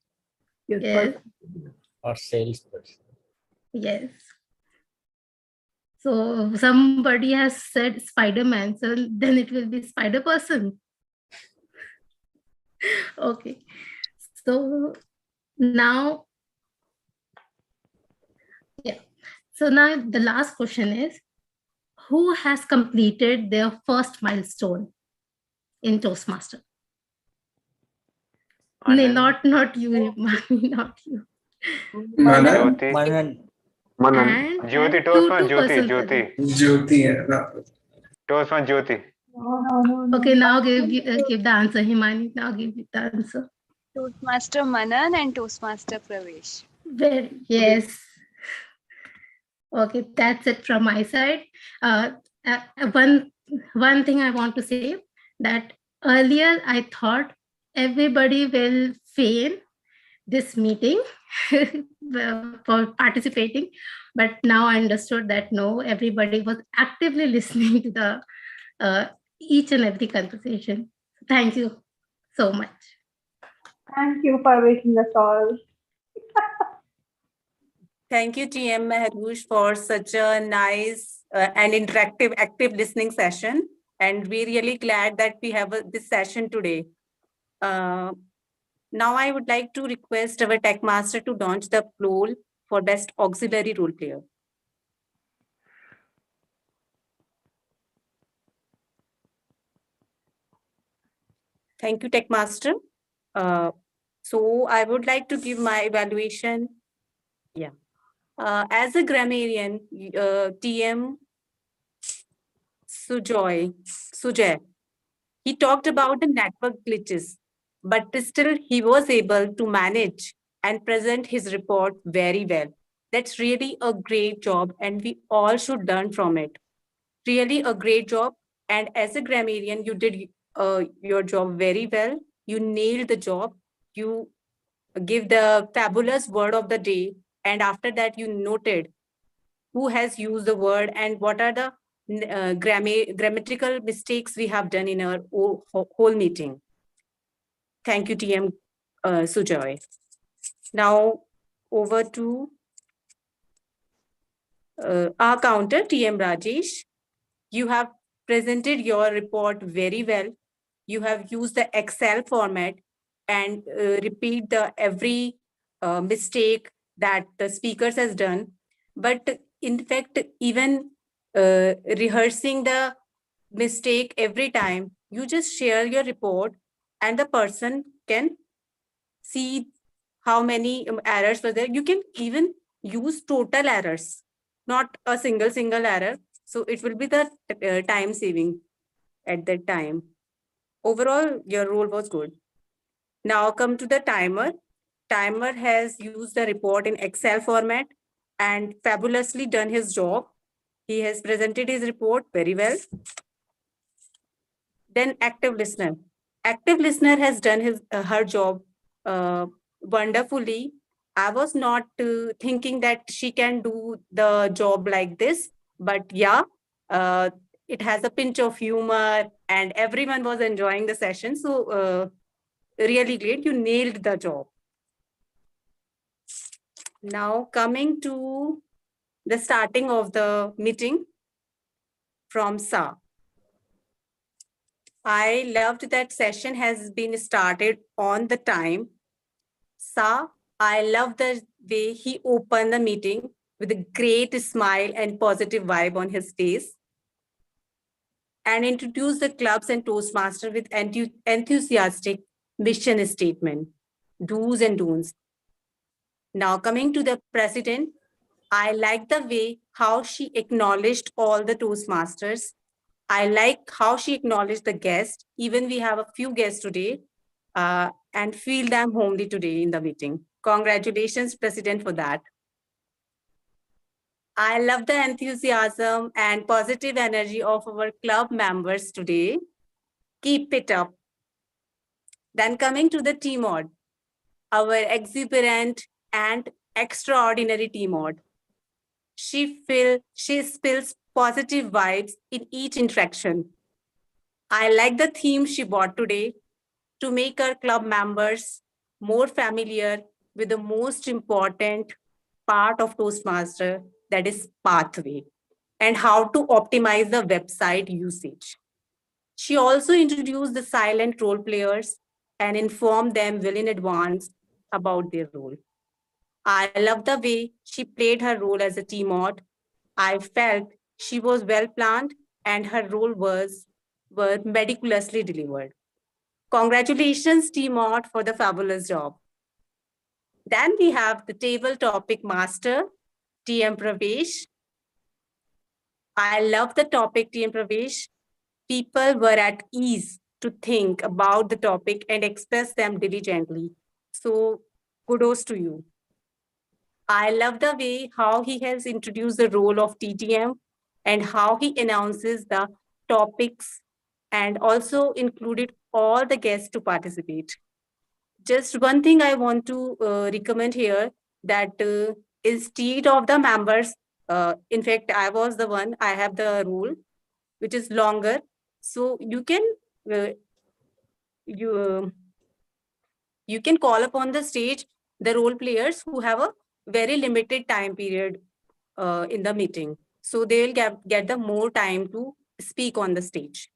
Speaker 7: Yes.
Speaker 4: Or salesperson.
Speaker 7: Yes. So somebody has said Spider-Man, so then it will be Spider-Person. Okay. So now So now the last question is, who has completed their first milestone in Toastmaster? No, not you, Himani, not you.
Speaker 8: Manan?
Speaker 11: Jyoti.
Speaker 5: Manan.
Speaker 7: And
Speaker 11: Jyoti,
Speaker 7: two
Speaker 11: Jyoti,
Speaker 7: persons.
Speaker 8: Jyoti.
Speaker 11: Toast from Jyoti.
Speaker 7: Okay, now give the answer, Himani. Now give the answer.
Speaker 2: Toastmaster Manan and Toastmaster Pravesh.
Speaker 7: Yes. Okay, that's it from my side. One thing I want to say, that earlier I thought everybody will fail this meeting for participating, but now I understood that no, everybody was actively listening to the each and every conversation. Thank you so much.
Speaker 6: Thank you for waking us all.
Speaker 10: Thank you, TM Mehrush, for such a nice and interactive, active listening session. And we're really glad that we have this session today. Now I would like to request our tech master to launch the poll for best auxiliary role player. Thank you, tech master. So I would like to give my evaluation. Yeah. As a grammarian, TM Sujay, he talked about the network glitches, but still he was able to manage and present his report very well. That's really a great job, and we all should learn from it. Really a great job. And as a grammarian, you did your job very well. You nailed the job. You give the fabulous word of the day. And after that, you noted who has used the word and what are the grammatical mistakes we have done in our whole meeting. Thank you, TM Sujoy. Now over to our counter, TM Rajesh. You have presented your report very well. You have used the Excel format and repeat the every mistake that the speakers has done. But in fact, even rehearsing the mistake every time, you just share your report and the person can see how many errors were there. You can even use total errors, not a single error. So it will be the time saving at that time. Overall, your role was good. Now come to the timer. Timer has used the report in Excel format and fabulously done his job. He has presented his report very well. Then active listener. Active listener has done her job wonderfully. I was not thinking that she can do the job like this, but yeah, it has a pinch of humor and everyone was enjoying the session. So really great, you nailed the job. Now coming to the starting of the meeting from Sa. I loved that session has been started on the time. Sa, I love the way he opened the meeting with a great smile and positive vibe on his face and introduced the clubs and Toastmasters with enthusiastic mission statement, do's and don'ts. Now coming to the president, I like the way how she acknowledged all the Toastmasters. I like how she acknowledged the guests. Even we have a few guests today and feel them homely today in the meeting. Congratulations, President, for that. I love the enthusiasm and positive energy of our club members today. Keep it up. Then coming to the T-Mod, our exuberant and extraordinary T-Mod. She spills positive vibes in each interaction. I like the theme she brought today to make our club members more familiar with the most important part of Toastmaster, that is pathway, and how to optimize the website usage. She also introduced the silent role players and informed them well in advance about their role. I love the way she played her role as a T-Mod. I felt she was well planned and her role were meticulously delivered. Congratulations, T-Mod, for the fabulous job. Then we have the table topic master, TM Pravesh. I love the topic, TM Pravesh. People were at ease to think about the topic and express them diligently. So kudos to you. I love the way how he has introduced the role of TTM and how he announces the topics and also included all the guests to participate. Just one thing I want to recommend here that instead of the members, in fact, I was the one, I have the rule, which is longer. So uh, you, uh, you can call upon the stage the role players who have a very limited time period in the meeting. So they will get the more time to speak on the stage.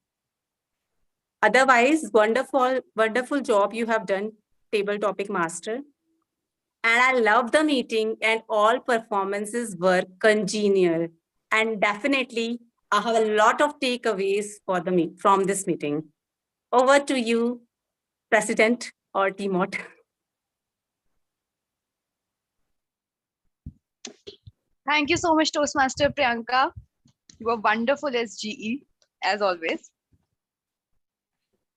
Speaker 10: Otherwise, wonderful job you have done, table topic master. And I love the meeting and all performances were congenial. And definitely, I have a lot of takeaways for from this meeting. Over to you, President or Timot.
Speaker 2: Thank you so much, Toastmaster Priyanka. You were wonderful as GE, as always.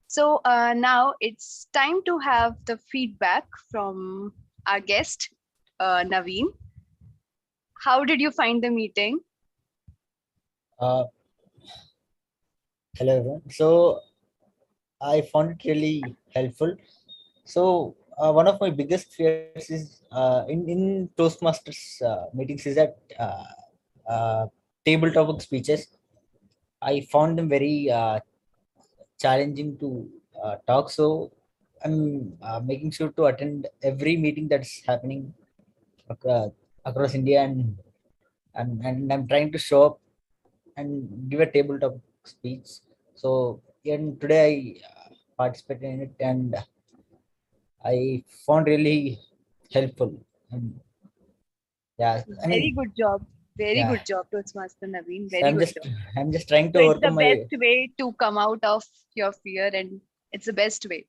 Speaker 2: So now it's time to have the feedback from our guest, Naveen. How did you find the meeting?
Speaker 4: Hello everyone. So I found it really helpful. So one of my biggest fears is in Toastmasters meetings is that table topic speeches. I found them very challenging to talk. So I'm making sure to attend every meeting that's happening across India, and I'm trying to show up and give a tabletop speech. So even today I participated in it, and I found really helpful. And yeah, I
Speaker 2: Very
Speaker 4: mean,
Speaker 2: good job. Very
Speaker 4: yeah.
Speaker 2: good job, Toastmaster Naveen.
Speaker 4: So
Speaker 2: Very good job.
Speaker 4: I'm just trying to
Speaker 2: So it's the
Speaker 4: overcome my,
Speaker 2: best way to come out of your fear, and it's the best way.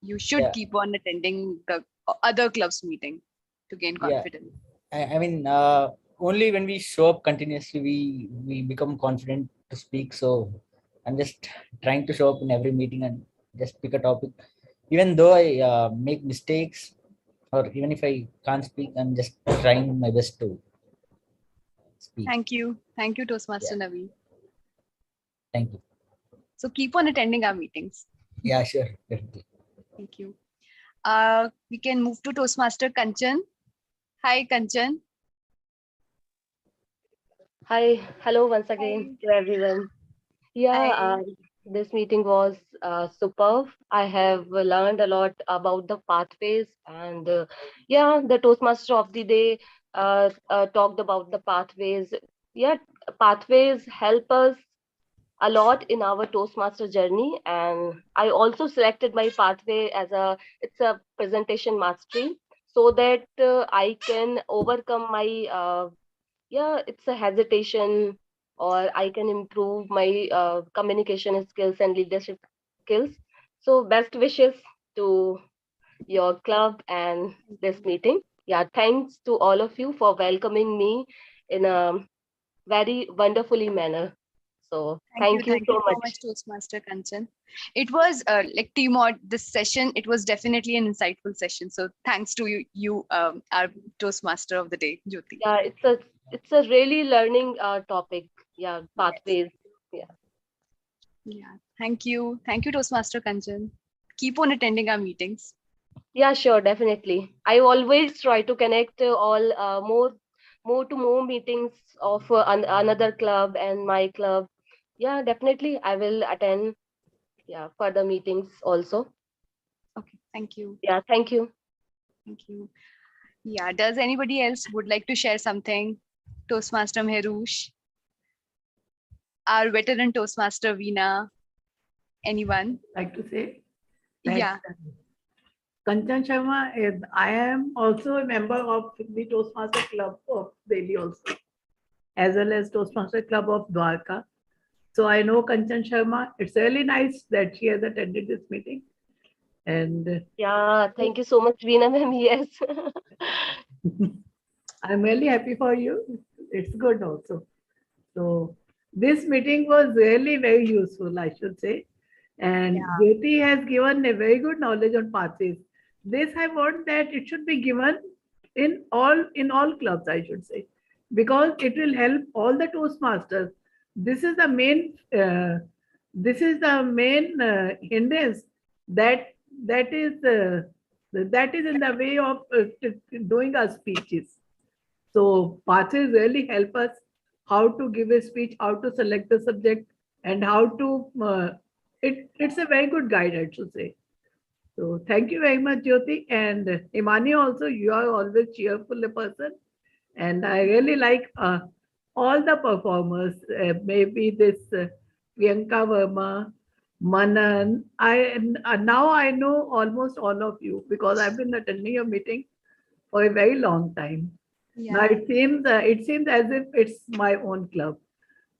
Speaker 2: You should
Speaker 4: yeah,
Speaker 2: keep on attending the other clubs meeting to gain
Speaker 4: yeah.
Speaker 2: confidence.
Speaker 4: I mean, only when we show up continuously, we become confident to speak. So I'm just trying to show up in every meeting and just pick a topic. Even though I make mistakes, or even if I can't speak, I'm just trying my best to speak.
Speaker 2: Thank you. Thank you, Toastmaster
Speaker 4: Yeah.
Speaker 2: Naveen.
Speaker 4: Thank you.
Speaker 2: So keep on attending our meetings.
Speaker 4: Yeah, sure. Definitely.
Speaker 2: Thank you. We can move to Toastmaster Kanchan. Hi, Kanchan.
Speaker 3: Hi, hello once again to everyone. Yeah,
Speaker 2: Hi.
Speaker 3: this meeting was superb. I have learned a lot about the pathways, and yeah, the Toastmaster of the day talked about the pathways. Yeah, pathways help us a lot in our Toastmaster journey, and I also selected my pathway as it's a presentation mastery, so that I can overcome my it's a hesitation, or I can improve my communication skills and leadership skills. So best wishes to your club and this meeting. Yeah, thanks to all of you for welcoming me in a very wonderfully manner. So thank you
Speaker 2: Thank you
Speaker 3: so
Speaker 2: so
Speaker 3: much.
Speaker 2: much, Toastmaster Kanchan. It was like Timot, this session, it was definitely an insightful session. So thanks to you, our Toastmaster of the day, Jyoti.
Speaker 3: Yeah, it's a really learning topic. Yeah, pathways. Yeah.
Speaker 2: Yeah, thank you. Thank you, Toastmaster Kanchan. Keep on attending our meetings.
Speaker 3: Yeah, sure, definitely. I always try to connect all more meetings of another club and my club. Yeah, definitely. I will attend. Yeah, further meetings also.
Speaker 2: Okay, thank you.
Speaker 3: Yeah, thank you.
Speaker 2: Thank you. Yeah, does anybody else would like to share something? Toastmaster Meherush, our veteran Toastmaster Veena, anyone?
Speaker 13: Like to say?
Speaker 2: Yeah.
Speaker 13: Kanchan Sharma, I am also a member of the Toastmaster Club of Delhi also, as well as Toastmaster Club of Dwarka. So I know Kanchan Sharma. It's really nice that she has attended this meeting. And
Speaker 3: Yeah, thank you so much, Veena ma'am. Yes.
Speaker 13: I'm really happy for you. It's good also. So this meeting was really very useful, I should say. And Jyoti has given a very good knowledge on pathways. This I want that it should be given in all clubs, I should say, because it will help all the Toastmasters. This is the main hindrance that that is in the way of doing our speeches. So pathways really help us how to give a speech, how to select the subject, and how to it's a very good guide, I should say. So thank you very much, Jyoti. And Imani also, you are always cheerful a person. And I really like all the performers, maybe this Priyanka Verma, Manan. Now I know almost all of you because I've been attending your meeting for a very long time. Now it seems as if it's my own club.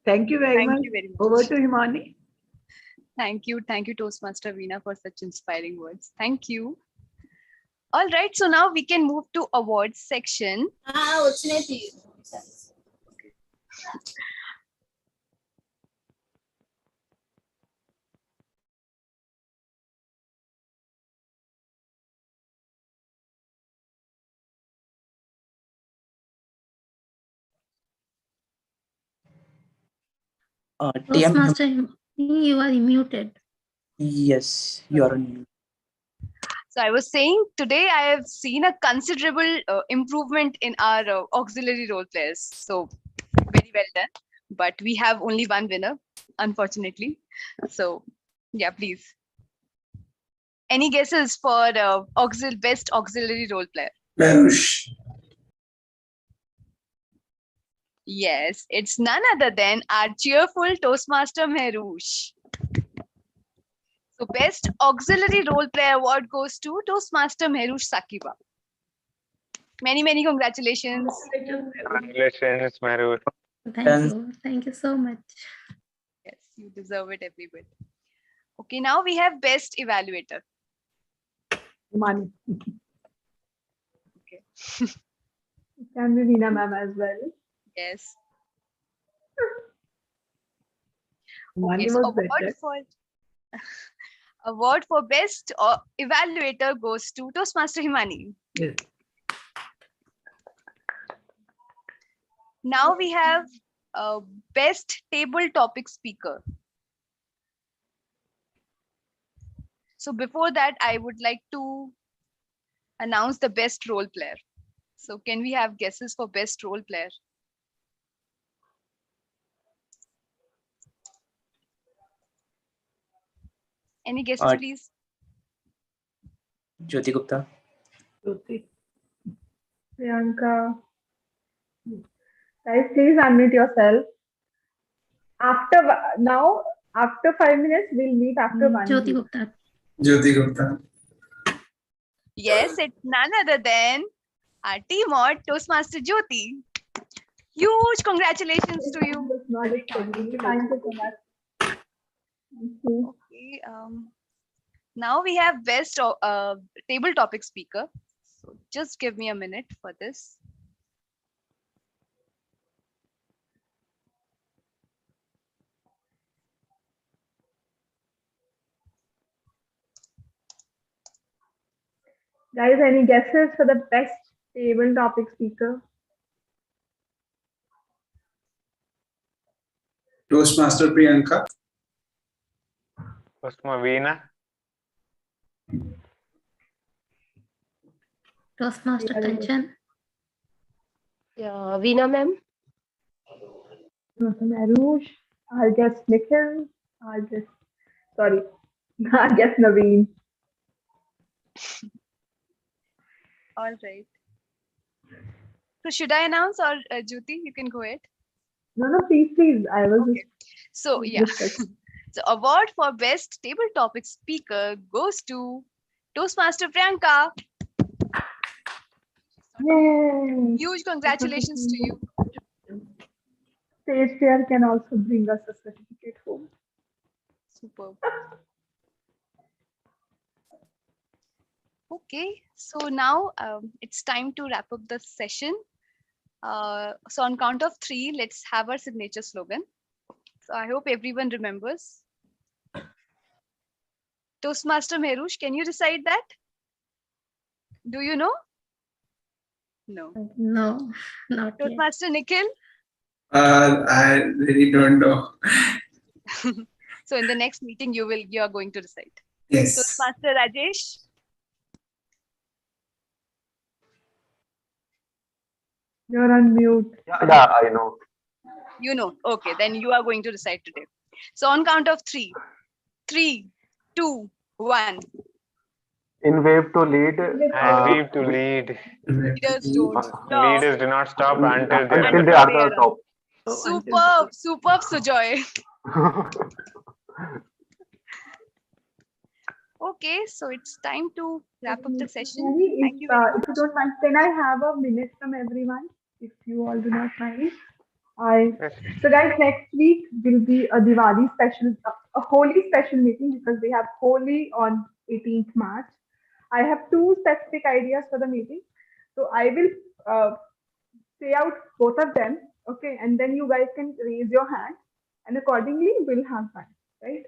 Speaker 13: Thank you very much.
Speaker 2: You very much.
Speaker 13: Over to Himani.
Speaker 2: Thank you, Toastmaster Veena, for such inspiring words. Thank you. All right, so now we can move to awards section.
Speaker 7: Toastmaster, you are muted.
Speaker 15: Yes, you are on mute.
Speaker 2: So I was saying today I have seen a considerable improvement in our auxiliary role players. So very well done. But we have only one winner, unfortunately. So yeah, please. Any guesses for best auxiliary role player?
Speaker 8: Merush.
Speaker 2: Yes, it's none other than our cheerful Toastmaster Merush. So best auxiliary role player award goes to Toastmaster Merush Sakiba. Many congratulations.
Speaker 11: Congratulations, Maru.
Speaker 7: Thank you so much.
Speaker 2: Yes, you deserve it every bit. Okay, now we have best evaluator.
Speaker 6: Money.
Speaker 2: Okay.
Speaker 6: Can be Veena ma'am as well.
Speaker 2: Yes.
Speaker 13: Money
Speaker 2: Okay, so
Speaker 13: was better.
Speaker 2: award for best evaluator goes to Toastmaster Himani.
Speaker 13: Yes.
Speaker 2: Now we have best table topic speaker. So before that, I would like to announce the best role player. So can we have guesses for best role player? Any guesses, please?
Speaker 15: Jyoti Gupta.
Speaker 13: Jyoti.
Speaker 6: Priyanka. Guys, please unmute yourself. After 5 minutes, we'll meet after 1
Speaker 7: Jyoti Gupta.
Speaker 8: Jyoti Gupta.
Speaker 2: Yes, it's none other than our team mod Toastmaster Jyoti. Huge congratulations to you.
Speaker 6: Thank you so much.
Speaker 2: Okay, now we have best table topic speaker. So just give me a minute for this.
Speaker 6: Guys, any guesses for the best table topic speaker?
Speaker 8: Toastmaster Priyanka.
Speaker 11: Toastmaster Veena.
Speaker 7: Toastmaster Kanchan.
Speaker 3: Yeah, Veena ma'am.
Speaker 6: Arush. I'll guess Nikhil. I'll guess Naveen.
Speaker 2: All right. So should I announce or Jyoti, you can go ahead.
Speaker 6: No, please. I was
Speaker 2: okay. So yeah. So award for best table topic speaker goes to Toastmaster Priyanka,
Speaker 6: Yay!
Speaker 2: huge congratulations to you.
Speaker 6: Stage fear can also bring us a certificate home.
Speaker 2: Superb. Okay, so now it's time to wrap up the session. So on count of 3, let's have our signature slogan. So I hope everyone remembers. Toastmaster Merush, can you recite that? Do you know? No.
Speaker 7: No, not yet.
Speaker 2: Toastmaster Nikhil?
Speaker 8: I really don't know.
Speaker 2: So in the next meeting, you are going to recite.
Speaker 8: Yes.
Speaker 2: Toastmaster Rajesh?
Speaker 6: You're on mute.
Speaker 5: Yeah, I know.
Speaker 2: You know. Okay, then you are going to recite today. So on count of 3. 3, 2, 1.
Speaker 5: In wave to lead.
Speaker 11: And wave to lead.
Speaker 2: Leaders don't stop.
Speaker 11: Leaders do not stop until they are
Speaker 5: Until
Speaker 11: the
Speaker 5: they
Speaker 11: top.
Speaker 5: are the top.
Speaker 2: Superb, superb, Sujoy. Okay, so it's time to wrap up the session.
Speaker 6: Maybe
Speaker 2: Thank you very much.
Speaker 6: if you don't mind, can I have a minute from everyone? If you all do not mind. So guys, next week will be a Diwali special, a Holi special meeting because we have Holi on 18th March. I have 2 specific ideas for the meeting. So I will say out both of them, okay? And then you guys can raise your hand and accordingly we'll have fun, right?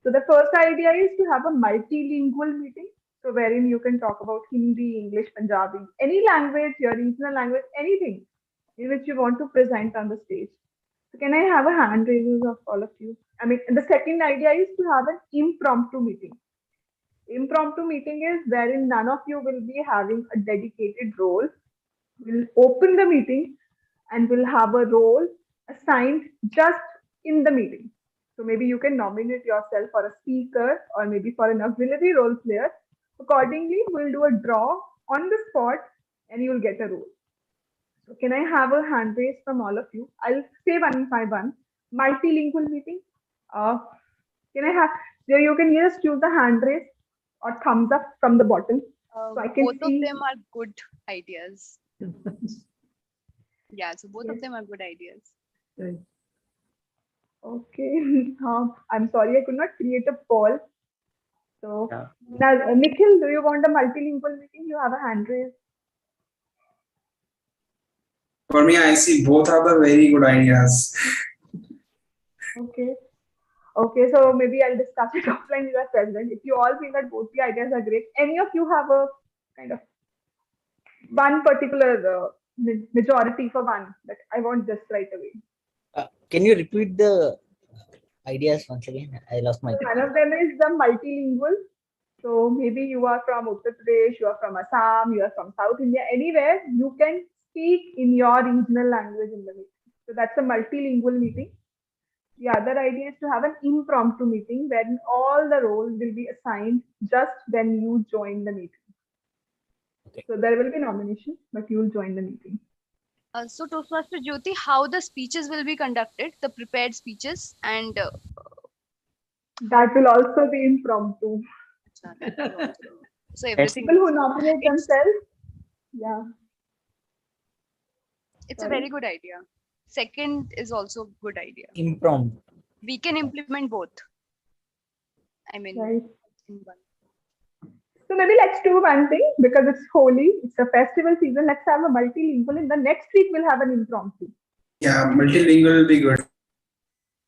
Speaker 6: So the first idea is to have a multilingual meeting. So wherein you can talk about Hindi, English, Punjabi, any language, your regional language, anything in which you want to present on the stage. So can I have a hand raises of all of you? I mean, the second idea is to have an impromptu meeting. Impromptu meeting is wherein none of you will be having a dedicated role. We'll open the meeting and we'll have a role assigned just in the meeting. So maybe you can nominate yourself for a speaker or maybe for an auxiliary role player. Accordingly, we'll do a draw on the spot and you'll get a role. So can I have a hand raise from all of you? I'll say one by one. Multilingual meeting. Can I have, you can just choose the hand raise or thumbs up from the bottom. So I can
Speaker 2: Both
Speaker 6: see.
Speaker 2: of them are good ideas. Yeah, so both of them are good ideas.
Speaker 6: Okay. I'm sorry, I could not create a poll. So now, Nikhil, do you want a multilingual meeting? You have a hand raise.
Speaker 8: For me, I see both are the very good ideas.
Speaker 6: Okay. Okay, so maybe I'll discuss it offline with the president. If you all feel that both the ideas are great, any of you have a kind of one particular majority for one that I want this right away.
Speaker 4: Can you repeat the ideas once again? I lost my.
Speaker 6: One of them is the multilingual. So maybe you are from Uttar Pradesh, you are from Assam, you are from South India, anywhere you can speak in your regional language in the meeting. So that's a multilingual meeting. The other idea is to have an impromptu meeting where all the roles will be assigned just when you join the meeting. Okay. So there will be nomination, but you will join the meeting.
Speaker 2: So Toastmaster Jyoti, how the speeches will be conducted, the prepared speeches, and
Speaker 6: that will also be impromptu.
Speaker 2: So everything.
Speaker 6: People who nominate themselves, yeah.
Speaker 2: It's a very good idea. Second is also good idea.
Speaker 4: Impromptu.
Speaker 2: We can implement both. I mean,
Speaker 6: right.
Speaker 2: In one.
Speaker 6: So maybe let's do one thing because it's Holi, it's a festival season. Let's have a multilingual. In the next week, we'll have an impromptu.
Speaker 8: Yeah, multilingual will be good.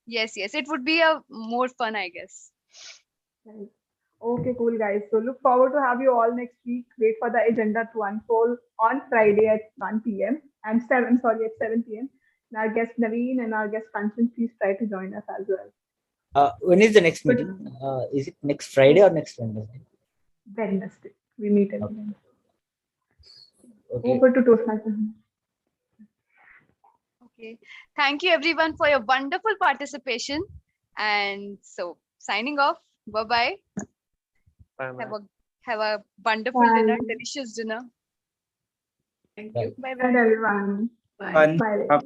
Speaker 2: Yes, it would be a more fun, I guess.
Speaker 6: Right. Okay, cool, guys. So look forward to have you all next week. Wait for the agenda to unfold on Friday at 1 p.m. at 7 p.m. And our guest Naveen and our guest Kanchan, please try to join us as well.
Speaker 4: When is the next meeting? Is it next Friday or next Wednesday?
Speaker 6: Wednesday. We meet again.
Speaker 4: Okay.
Speaker 6: Over to Toastmasters.
Speaker 2: Okay. Thank you everyone for your wonderful participation. And so signing off. Bye-bye. Have a wonderful dinner, delicious dinner.
Speaker 6: Thank you. Bye-bye everyone.
Speaker 15: Bye.
Speaker 6: Bye.